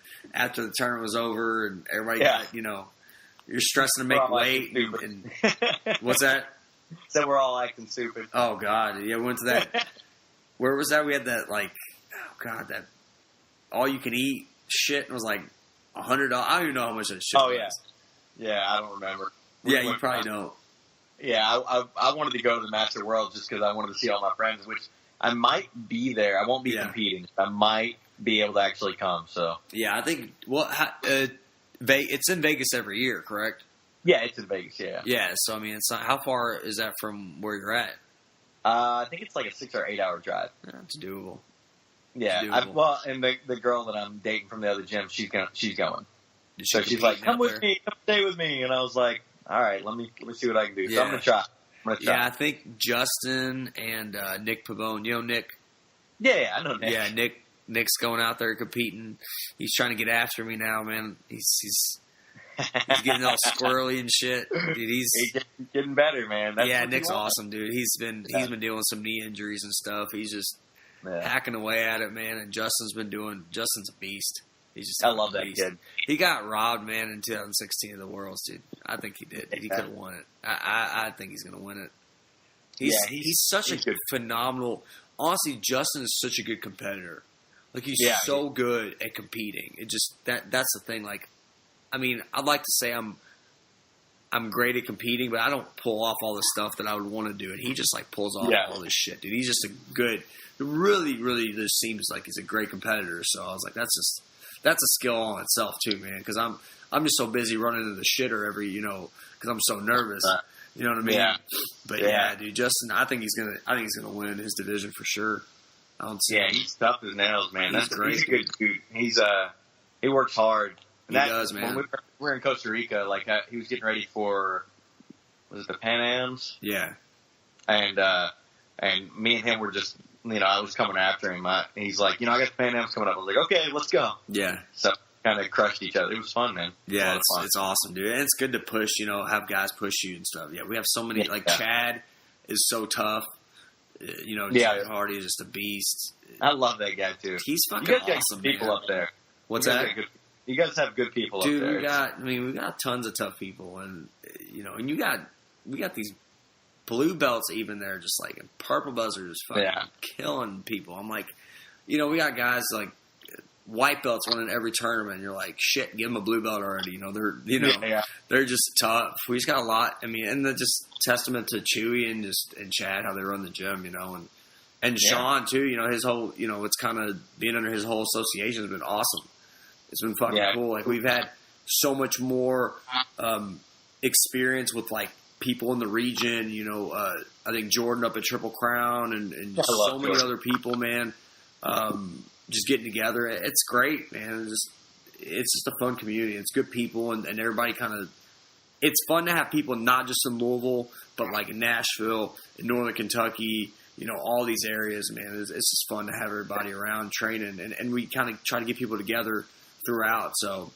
tournament was over, and everybody got you're stressing to make weight, and what's that? So we're all acting stupid. Oh God, yeah, we went to that. Where was that? We had that that all you can eat shit, and it was like $100. I don't even know how much that shit was. Yeah, I don't remember. You probably don't. Yeah, I wanted to go to the Master World just because I wanted to see all my friends, which I might be there. I won't be competing. I might be able to actually come. So yeah, I think it's in Vegas every year, correct? Yeah, it's in Vegas. Yeah. Yeah. So I mean, it's not, how far is that from where you're at? I think it's like a 6 or 8 hour drive. It's doable. Yeah. And the girl that I'm dating from the other gym, she's going. So she's like, "Come with me, come stay with me," and I was like, "All right, let me see what I can do." So I'm gonna try. Yeah, I think Justin and Nick Pavone. You know Nick? Yeah, I know Nick. Yeah, Nick's going out there competing. He's trying to get after me now, man. He's getting all squirrely and shit. Dude, he's getting better, man. That's Nick's awesome, dude. He's been dealing with some knee injuries and stuff. He's just hacking away at it, man. And Justin's a beast. I love that kid. He got robbed, man, in 2016 of the Worlds, dude. I think he did. He could have won it. I think he's going to win it. He's such a phenomenal. Honestly, Justin is such a good competitor. Like he's so good at competing. It just that's the thing. Like, I mean, I'd like to say I'm great at competing, but I don't pull off all the stuff that I would want to do. And he just like pulls off all this shit, dude. He's just a good. Really, really, just seems like he's a great competitor. So I was like, that's a skill on itself too, man. Because I'm just so busy running into the shitter because I'm so nervous. You know what I mean? Yeah. But dude, Justin, I think he's gonna win his division for sure. I don't see. Yeah, he's tough as nails, man. He's great. He's a good dude. He works hard. He does, man. When we were in Costa Rica, like he was getting ready for the Pan Ams? Yeah. And me and him were just. I was coming after him. He's like, I got the Pan Am's coming up. I was like, okay, let's go. Yeah. So kind of crushed each other. It was fun, man. Yeah, it's awesome, dude. And it's good to push, have guys push you and stuff. Yeah, we have so many, Chad is so tough. Degenhardt is just a beast. I love that guy, too. He's fucking awesome, man. People up there. What's that? You guys have good people dude, up there. we got tons of tough people. And, and we got these blue belts even there, just like, and purple belts are just fucking killing people. I'm like, we got guys like white belts winning every tournament. And you're like, shit, give them a blue belt already. They're just tough. We just got a lot. I mean, and just testament to Chewy and Chad, how they run the gym, and Sean too. His whole, it's kind of being under his whole association has been awesome. It's been fucking cool. Like we've had so much more experience with like people in the region, I think Jordan up at Triple Crown and so many other people, man, just getting together. It's great, man. It's just a fun community. It's good people and everybody it's fun to have people not just in Louisville, but like in Nashville, in Northern Kentucky, all these areas, man. It's just fun to have everybody around training and we kind of try to get people together throughout. So,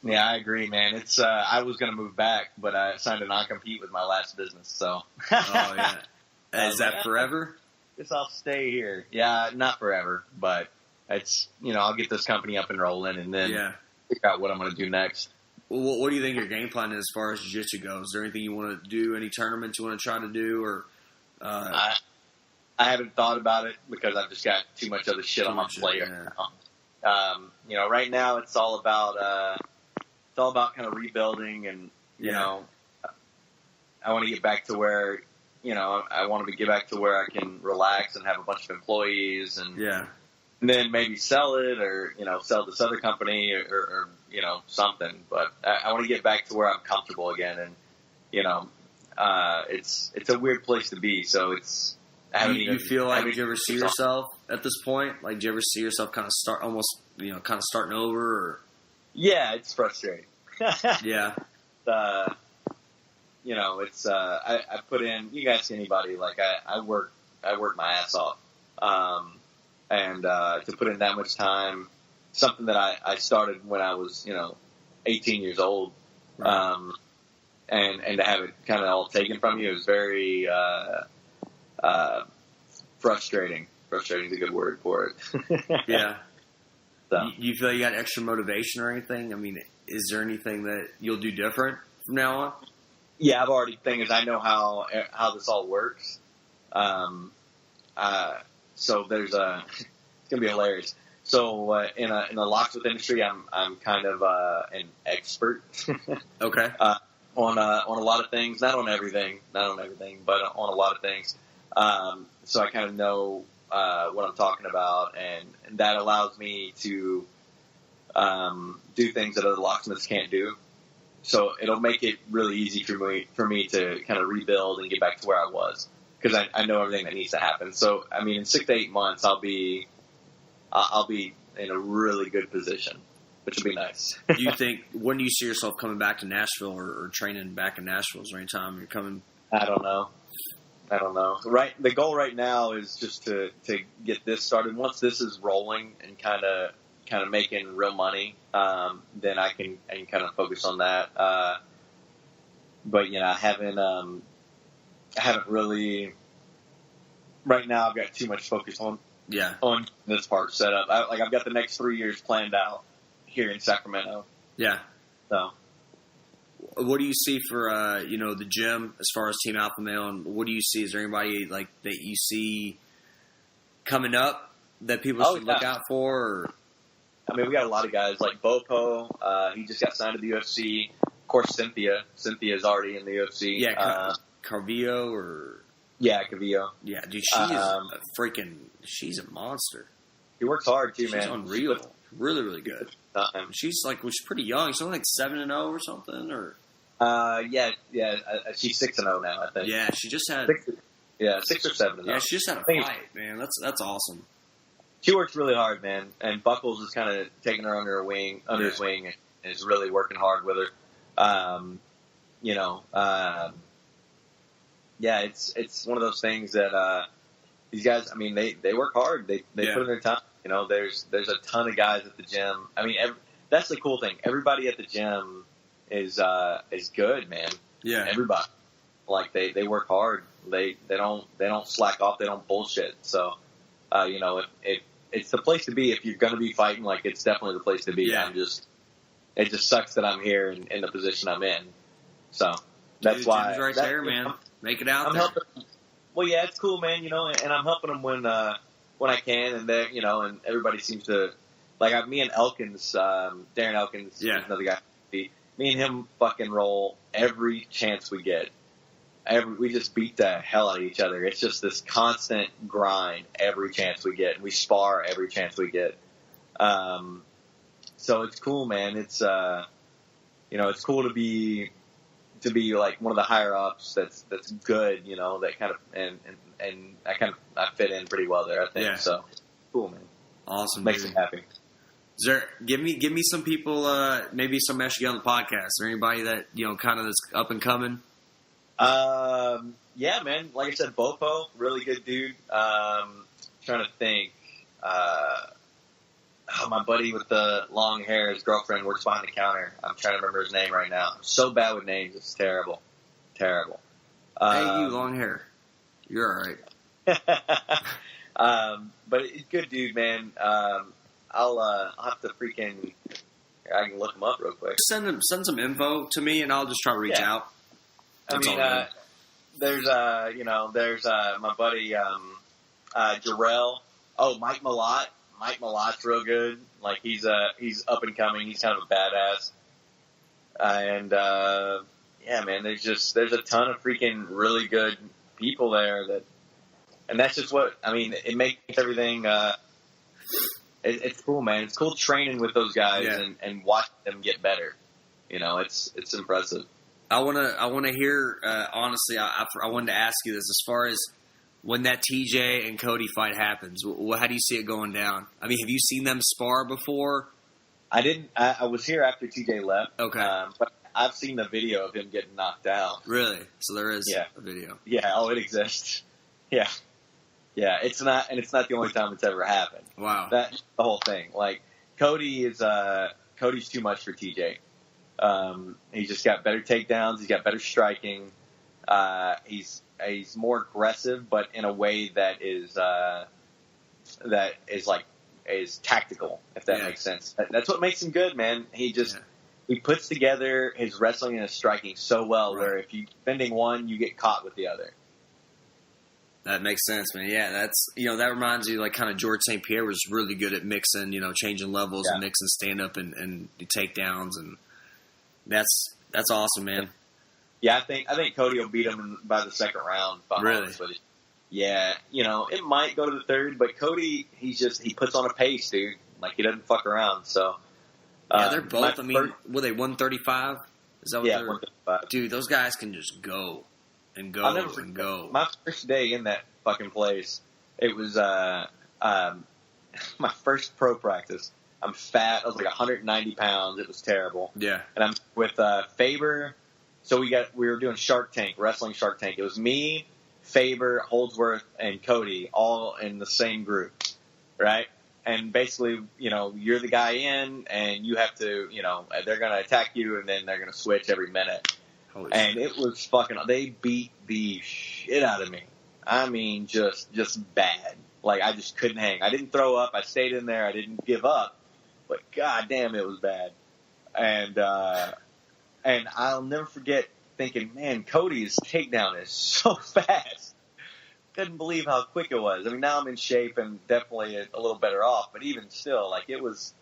yeah, I agree, man. It's I was going to move back, but I signed a non-compete with my last business, so. Oh, yeah. Is that forever? Guess I'll stay here. Yeah, not forever, but it's, I'll get this company up and rolling and then figure out what I'm going to do next. Well, what do you think your game plan is as far as jiu-jitsu goes? Is there anything you want to do, any tournaments you want to try to do, or? I haven't thought about it because I've just got too much other shit on my plate. Yeah. Right now it's all about kind of rebuilding and, I want to get back to where, I want to get back to where I can relax and have a bunch of employees and then maybe sell it or, sell this other company or something. But I want to get back to where I'm comfortable again. And, it's a weird place to be. So it's, you feel like, do you ever see yourself at this point? Like, do you ever see yourself kind of starting over? Or? Yeah, it's frustrating. Yeah. It's, I put in, you guys see anybody, like I work worked my ass off. And to put in that much time, something that I started when I was, 18 years old, and to have it kind of all taken from you, it was very frustrating. Frustrating is a good word for it. Yeah. So. You feel like you got extra motivation or anything? I mean, is there anything that you'll do different from now on? Yeah, I've already. Thing is, I know how this all works. So there's it's gonna be hilarious. So in the locksmith industry, I'm kind of an expert. Okay. On a lot of things, not on everything, but on a lot of things. So I kind of know what I'm talking about, and that allows me to do things that other locksmiths can't do. So it'll make it really easy for me to kind of rebuild and get back to where I was, because I know everything that needs to happen. So I mean, in 6 to 8 months, I'll be in a really good position, which will be nice. Do you think, when do you see yourself coming back to Nashville or training back in Nashville? Is there any time you're coming? I don't know. Right, the goal right now is just to get this started. Once this is rolling and kind of making real money, then I can kind of focus on that. But I haven't really. Right now, I've got too much focus on this part set up. I've got the next 3 years planned out here in Sacramento. Yeah. So. What do you see for the gym as far as Team Alpha Male, and what do you see? Is there anybody like that you see coming up that people should look out for? Or? I mean, we got a lot of guys like Bopo. He just got signed to the UFC. Of course, Cynthia. Cynthia's already in the UFC. Yeah, Carvillo or Carvillo. Yeah, dude, she's a monster. She works hard too, man. She's unreal. Really, really good. She's pretty young. She's only like 7-0 or something, or. She's 6-0 now, I think. Yeah, she just had 6 or 7. Yeah, she just had a fight, man. That's awesome. She works really hard, man. And Buckles is kind of taking her under his wing, and is really working hard with her. It's one of those things that these guys. I mean, they work hard. They put in their time. There's a ton of guys at the gym. I mean, that's the cool thing. Everybody at the gym is good, man. Yeah. Everybody. Like they work hard. They don't slack off. They don't bullshit. So, it's the place to be if you're going to be fighting. Like, it's definitely the place to be. Yeah. It just sucks that I'm here in the position I'm in. So that's why. Right there, man. Make it out there. Helping. Well, yeah, it's cool, man. And I'm helping them when I can, and they, and everybody seems to like. Me and Elkins, Darren Elkins, is another guy. Me and him fucking roll every chance we get. We just beat the hell out of each other. It's just this constant grind every chance we get, and we spar every chance we get. So it's cool, man. It's it's cool to be like one of the higher ups. That's good. That kind of and I fit in pretty well there, I think. Yeah. So cool, man. Awesome. Makes me happy. Is there, give me some people, maybe some I should get on the podcast. Is there anybody that, kind of that's up and coming? Yeah, man. Like I said, Bopo, really good dude. Trying to think. My buddy with the long hair, his girlfriend works behind the counter. I'm trying to remember his name right now. I'm so bad with names. It's terrible. Terrible. Hey, you, long hair. You're all right. But it's good dude, man. I'll have to freaking. I can look him up real quick. Send some info to me, and I'll just try to reach out. That's there's my buddy Jarrell. Oh, Mike Malott. Mike Malott's real good. Like he's up and coming. He's kind of a badass. And yeah, man. There's a ton of freaking really good people there and that's just what I mean. It makes everything. It's cool, man. It's cool training with those guys and watching them get better. It's impressive. I wanna hear. Honestly, I wanted to ask you this as far as when that TJ and Cody fight happens. How do you see it going down? I mean, have you seen them spar before? I didn't. I was here after TJ left. Okay, but I've seen the video of him getting knocked out. Really? So there is a video. Yeah. Oh, it exists. Yeah. Yeah, it's not the only time it's ever happened. Wow. That's the whole thing. Like, Cody's too much for TJ. He's just got better takedowns. He's got better striking. He's more aggressive, but in a way that is tactical, if that makes sense. That's what makes him good, man. He puts together his wrestling and his striking so well, where if you're defending one, you get caught with the other. That makes sense, man. Yeah, that's, that reminds you, like, kind of George St. Pierre was really good at mixing, changing levels and mixing stand-up and takedowns, and that's awesome, man. Yeah, I think Cody will beat him by the second round. Really? Yeah, it might go to the third, but Cody, he puts on a pace, dude. Like, he doesn't fuck around, so. Yeah, they're both, were they 135? Is that what they're? 135. Dude, those guys can just go. And go and go. My first day in that fucking place, it was my first pro practice. I'm fat. I was like 190 pounds. It was terrible. Yeah. And I'm with Faber. So we were doing wrestling Shark Tank. It was me, Faber, Holdsworth, and Cody all in the same group, right? And basically, you're the guy in, and you have to, they're going to attack you, and then they're going to switch every minute. And it was they beat the shit out of me. I mean, just bad. Like, I just couldn't hang. I didn't throw up. I stayed in there. I didn't give up. But goddamn, it was bad. And I'll never forget thinking, man, Cody's takedown is so fast. Couldn't believe how quick it was. I mean, now I'm in shape and definitely a little better off. But even still, like,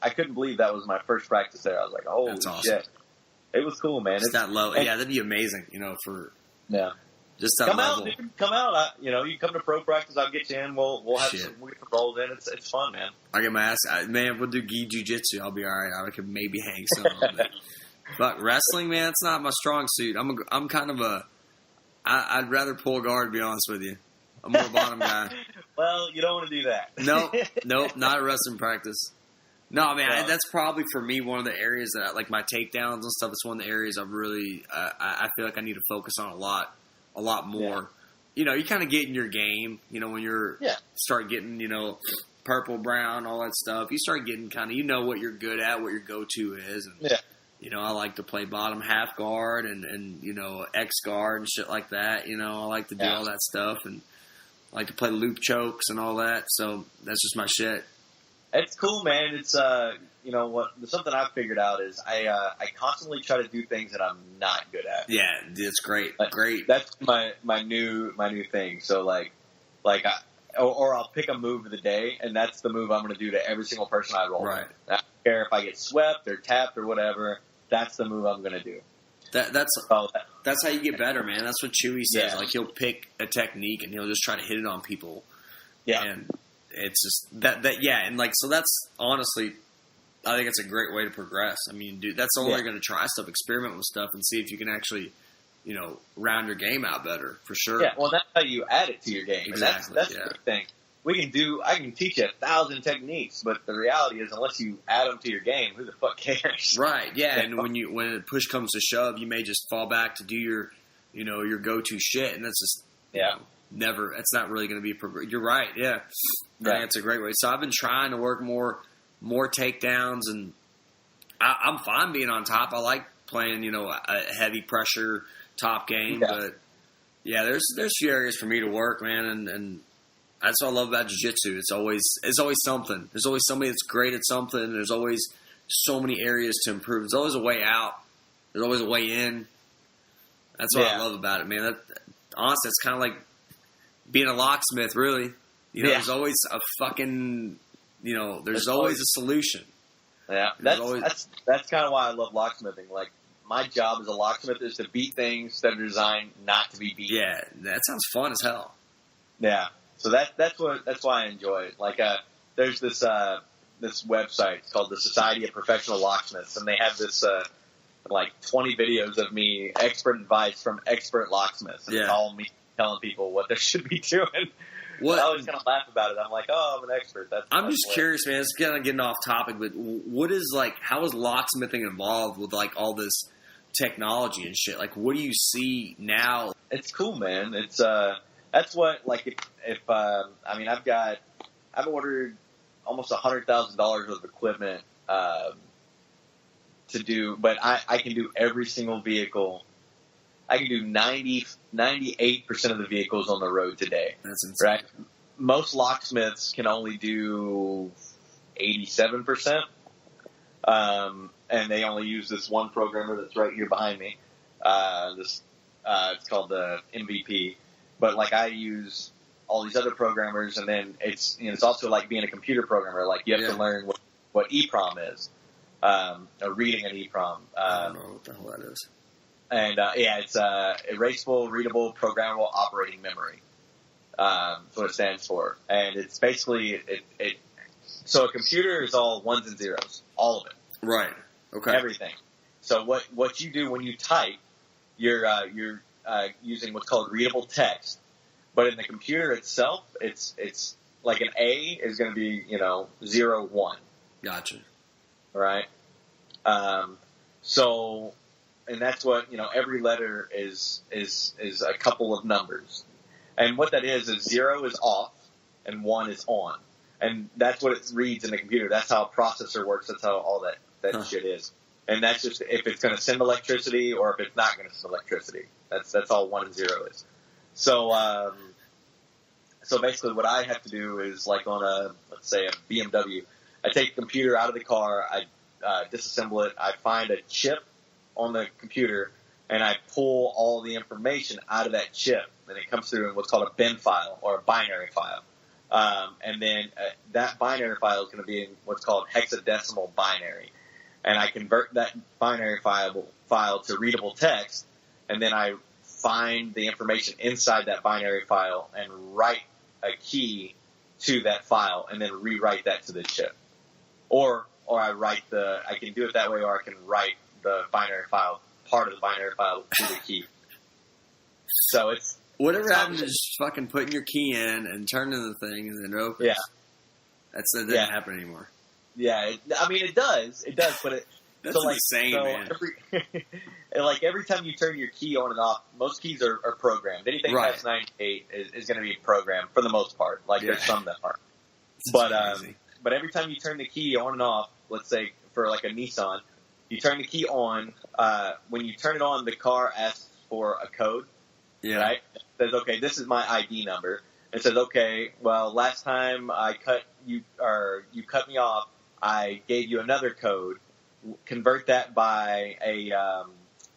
I couldn't believe that was my first practice there. I was like, holy shit. It was cool, man. It's that low. Yeah, that'd be amazing, just that come level. Out, dude. Come out. You come to pro practice, I'll get you in. We'll have some rolls in. It's fun, man. I get my ass. Man, we'll do gi jiu-jitsu. I'll be all right. I could maybe hang some on it. But wrestling, man, it's not my strong suit. I'm kind of I'd rather pull guard, to be honest with you. I'm more bottom guy. Well, you don't want to do that. Nope, not a wrestling practice. No, man, that's probably for me one of the areas that, like, my takedowns and stuff. It's one of the areas I've really, I feel like I need to focus on a lot more. You kind of get in your game. When you're start getting, purple, brown, all that stuff. You start getting kind of, what you're good at, what your go-to is. And, I like to play bottom half guard and X guard and shit like that. I like to do all that stuff, and I like to play loop chokes and all that. So that's just my shit. It's cool, man. It's something I've figured out is I constantly try to do things that I'm not good at. Yeah, it's great. Great. That's my new thing. So or I'll pick a move of the day, and that's the move I'm going to do to every single person I roll. Right. I don't care if I get swept or tapped or whatever. That's the move I'm going to do. That's how you get better, man. That's what Chewy says. Yeah. Like, he'll pick a technique and he'll just try to hit it on people. Yeah. And it's just and so that's honestly, I think it's a great way to progress. I mean, dude, that's the only way you're going to try stuff, experiment with stuff, and see if you can actually, round your game out better, for sure. Yeah, well, that's how you add it to your game. Exactly. And that's the thing. I can teach you 1,000 techniques, but the reality is, unless you add them to your game, who the fuck cares? Right. Yeah. And when push comes to shove, you may just fall back to do your go-to shit, and that's just never. It's not really going to be. You're right. Yeah. I think it's a great way. So I've been trying to work more takedowns, and I'm fine being on top. I like playing, a heavy pressure top game, but there's a few areas for me to work, man, and that's what I love about jiu-jitsu. It's always something. There's always somebody that's great at something. There's always so many areas to improve. There's always a way out. There's always a way in. That's what I love about it, man. Honestly, it's kind of like being a locksmith, really. There's always a fucking, there's always a solution. Yeah, that's kind of why I love locksmithing. Like, my job as a locksmith is to beat things that are designed not to be beaten. Yeah, that sounds fun as hell. Yeah, so that's why I enjoy it. Like, there's this website called the Society of Professional Locksmiths, and they have this 20 videos of me, expert advice from expert locksmiths, and it's all me telling people what they should be doing. I always kind of laugh about it. I'm like, I'm an expert. I'm just curious, man. It's kind of getting off topic, but how is locksmithing involved with all this technology and shit? Like, what do you see now? It's cool, man. It's That's what, like, I've ordered almost $100,000 worth of equipment to do, but I can do every single vehicle. I can do 98% of the vehicles on the road today. That's insane. Right? Most locksmiths can only do 87%. And they only use this one programmer that's right here behind me. It's called the MVP. But like I use all these other programmers, and then it's also like being a computer programmer. Like you have to learn what EEPROM is, reading an EEPROM. I don't know what the hell that is. And it's erasable, readable, programmable operating memory. That's what it stands for. And it's basically so a computer is all ones and zeros, all of it. Right. Okay. Everything. So what you do when you type, you're using what's called readable text. But in the computer itself, it's like an A is going to be 0, 1. Gotcha. Right. So, and that's what every letter is a couple of numbers, and what that is 0 is off and 1 is on, and that's what it reads in the computer. That's how a processor works. That's how all that shit is. And that's just if it's going to send electricity or if it's not going to send electricity. That's all 1 and 0 is. So basically what I have to do is like on let's say a BMW, I take the computer out of the car, I disassemble it, I find a chip on the computer, and I pull all the information out of that chip, and it comes through in what's called a bin file or a binary file. And then that binary file is going to be in what's called hexadecimal binary. And I convert that binary file to readable text, and then I find the information inside that binary file and write a key to that file, and then rewrite that to the chip. Or I can do it that way, or I can write the binary file, part of the binary file to the key. So it's whatever happened to just fucking putting your key in and turning the thing and then it opens. Yeah. That doesn't happen anymore. Yeah, it does, but that's insane, man. Every time you turn your key on and off, most keys are programmed. Anything past 98 is going to be programmed for the most part. Like there's some that aren't. But every time you turn the key on and off, let's say for like a Nissan, you turn the key on. When you turn it on, the car asks for a code. Yeah. Right? It says, okay, this is my ID number. It says, okay, well, last time you cut me off, I gave you another code. Convert that by a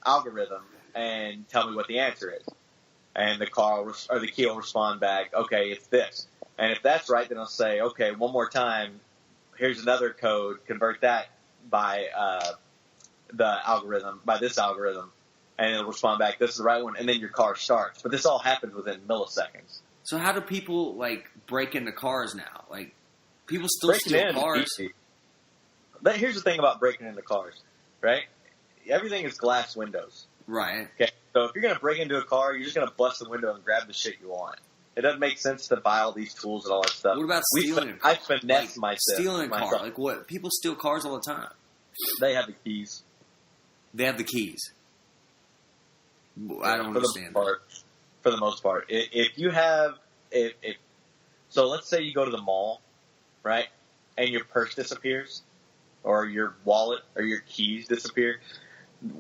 algorithm and tell me what the answer is. And the key will respond back, okay, it's this. And if that's right, then I'll say, okay, one more time, here's another code, convert that by this algorithm, and it'll respond back, this is the right one, and then your car starts. But this all happens within milliseconds. So how do people, break into cars now? People still steal cars. But here's the thing about breaking into cars, right? Everything is glass windows. Right. Okay. So if you're going to break into a car, you're just going to bust the window and grab the shit you want. It doesn't make sense to buy all these tools and all that stuff. What about stealing a car? I finesse myself. Stealing a car. What? People steal cars all the time. They have the keys. They have the keys. I don't understand that. For the most part. So let's say you go to the mall, right? And your purse disappears, or your wallet or your keys disappear.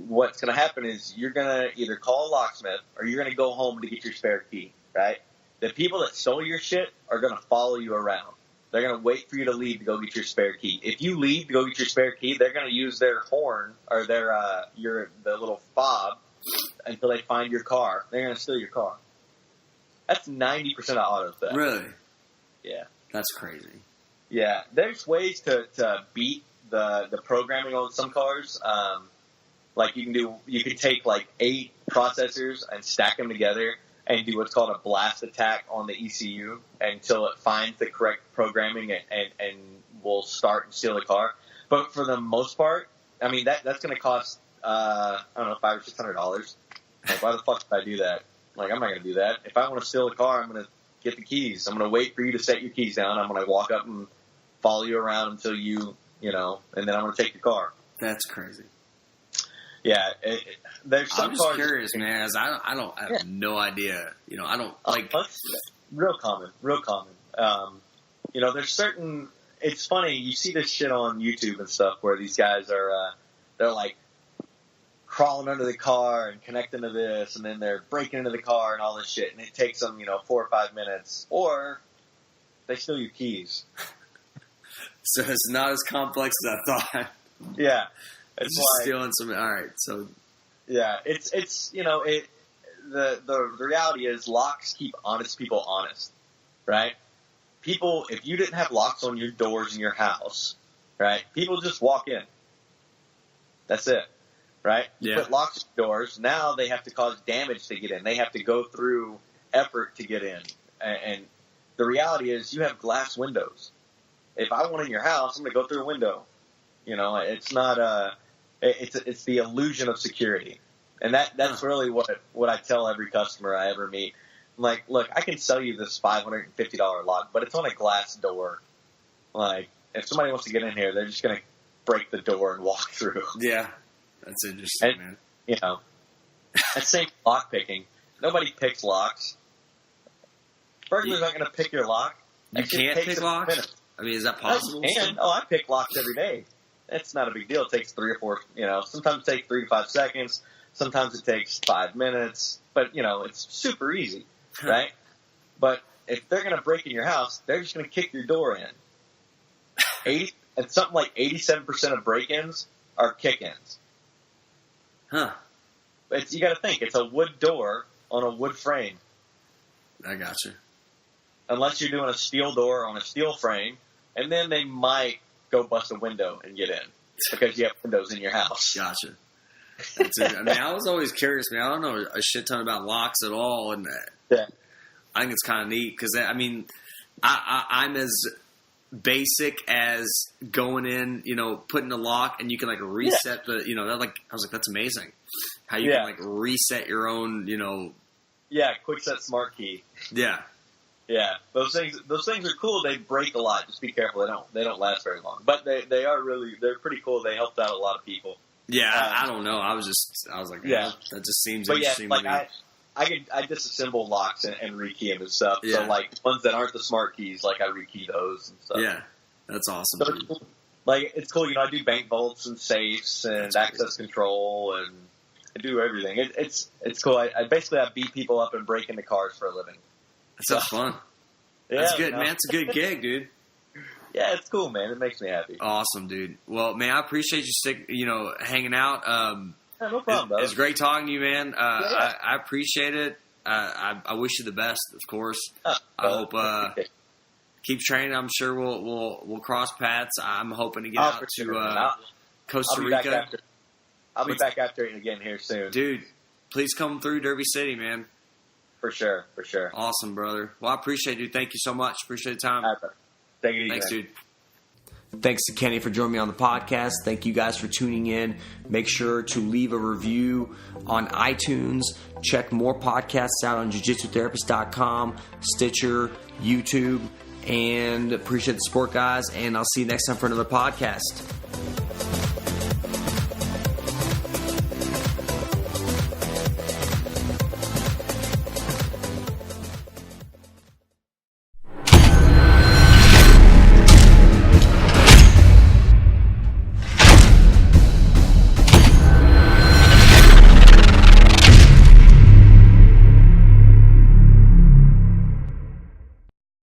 What's going to happen is you're going to either call a locksmith or you're going to go home to get your spare key, right? The people that stole your shit are going to follow you around. They're going to wait for you to leave to go get your spare key. If you leave to go get your spare key, they're going to use their horn or the little fob until they find your car. They're going to steal your car. That's 90% of auto theft. Really? Yeah. That's crazy. Yeah. There's ways to beat the programming on some cars. You can take 8 processors and stack them together and do what's called a blast attack on the ECU until it finds the correct programming and will start and steal the car. But for the most part, I mean, that's going to cost, I don't know, $500 or $600. Why the fuck did I do that? I'm not going to do that. If I want to steal a car, I'm going to get the keys. I'm going to wait for you to set your keys down. I'm going to walk up and follow you around until and then I'm going to take your car. That's crazy. Yeah, there's some I'm just cars. curious, man. As I have no idea. You know, I don't like. Real common. There's certain. It's funny. You see this shit on YouTube and stuff where these guys are, they're like crawling under the car and connecting to this, and then they're breaking into the car and all this shit, and it takes them, 4 or 5 minutes, or they steal your keys. So it's not as complex as I thought. Yeah, it's just stealing some. All right, so yeah, it's the reality is locks keep honest people honest, right? People, if you didn't have locks on your doors in your house, right? People just walk in. That's it, right? You put locks on doors. Now they have to cause damage to get in. They have to go through effort to get in. And the reality is, you have glass windows. If I want in your house, I'm going to go through a window. It's not it's the illusion of security. And that's really what I tell every customer I ever meet. I'm like, look, I can sell you this $550 lock, but it's on a glass door. Like, if somebody wants to get in here, they're just going to break the door and walk through. Yeah. That's interesting, man. That same lock picking. Nobody picks locks. Burglars aren't going to pick your lock. You can't pick locks? I mean, is that possible? I can. Oh, I pick locks every day. It's not a big deal. It takes 3 or 4, sometimes it takes 3 to 5 seconds. Sometimes it takes 5 minutes. But, it's super easy, right? But if they're going to break in your house, they're just going to kick your door in. And something like 87% of break-ins are kick-ins. Huh. You got to think. It's a wood door on a wood frame. I gotcha. Unless you're doing a steel door on a steel frame, and then they might go bust a window and get in because you have windows in your house. Gotcha. That's it. I mean, I was always curious, man. I don't know a shit ton about locks at all, and I think it's kind of neat because I'm as basic as going in, putting a lock and you can like reset the, that like I was like, that's amazing. How you can like reset your own, quick set smart key. Yeah. Yeah, those things are cool. They break a lot. Just be careful. They don't last very long. But they're pretty cool. They helped out a lot of people. Yeah, I don't know. I was like, that just seems interesting. But I disassemble locks and rekey them and stuff. Yeah. So like ones that aren't the smart keys, like I rekey those and stuff. Yeah, that's awesome. So it's cool. Like it's cool. I do bank vaults and safes and access control and I do everything. It's cool. I beat people up and break into cars for a living. That sounds fun. That's good, man. It's a good gig, dude. Yeah, it's cool, man. It makes me happy. Awesome, dude. Well, man, I appreciate you hanging out. No problem, It's great talking to you, man. I appreciate it. I wish you the best, of course. I hope keep training. I'm sure we'll cross paths. I'm hoping to get out to Costa Rica. I'll be back after it again here soon, dude. Please come through Derby City, man. For sure. Awesome, brother. Well, I appreciate it, dude. Thank you so much. Appreciate the time. All right, thank you. Thanks, dude. Thanks to Kenny for joining me on the podcast. Thank you guys for tuning in. Make sure to leave a review on iTunes. Check more podcasts out on JiujitsuTherapist.com, Stitcher, YouTube, and appreciate the support, guys. And I'll see you next time for another podcast.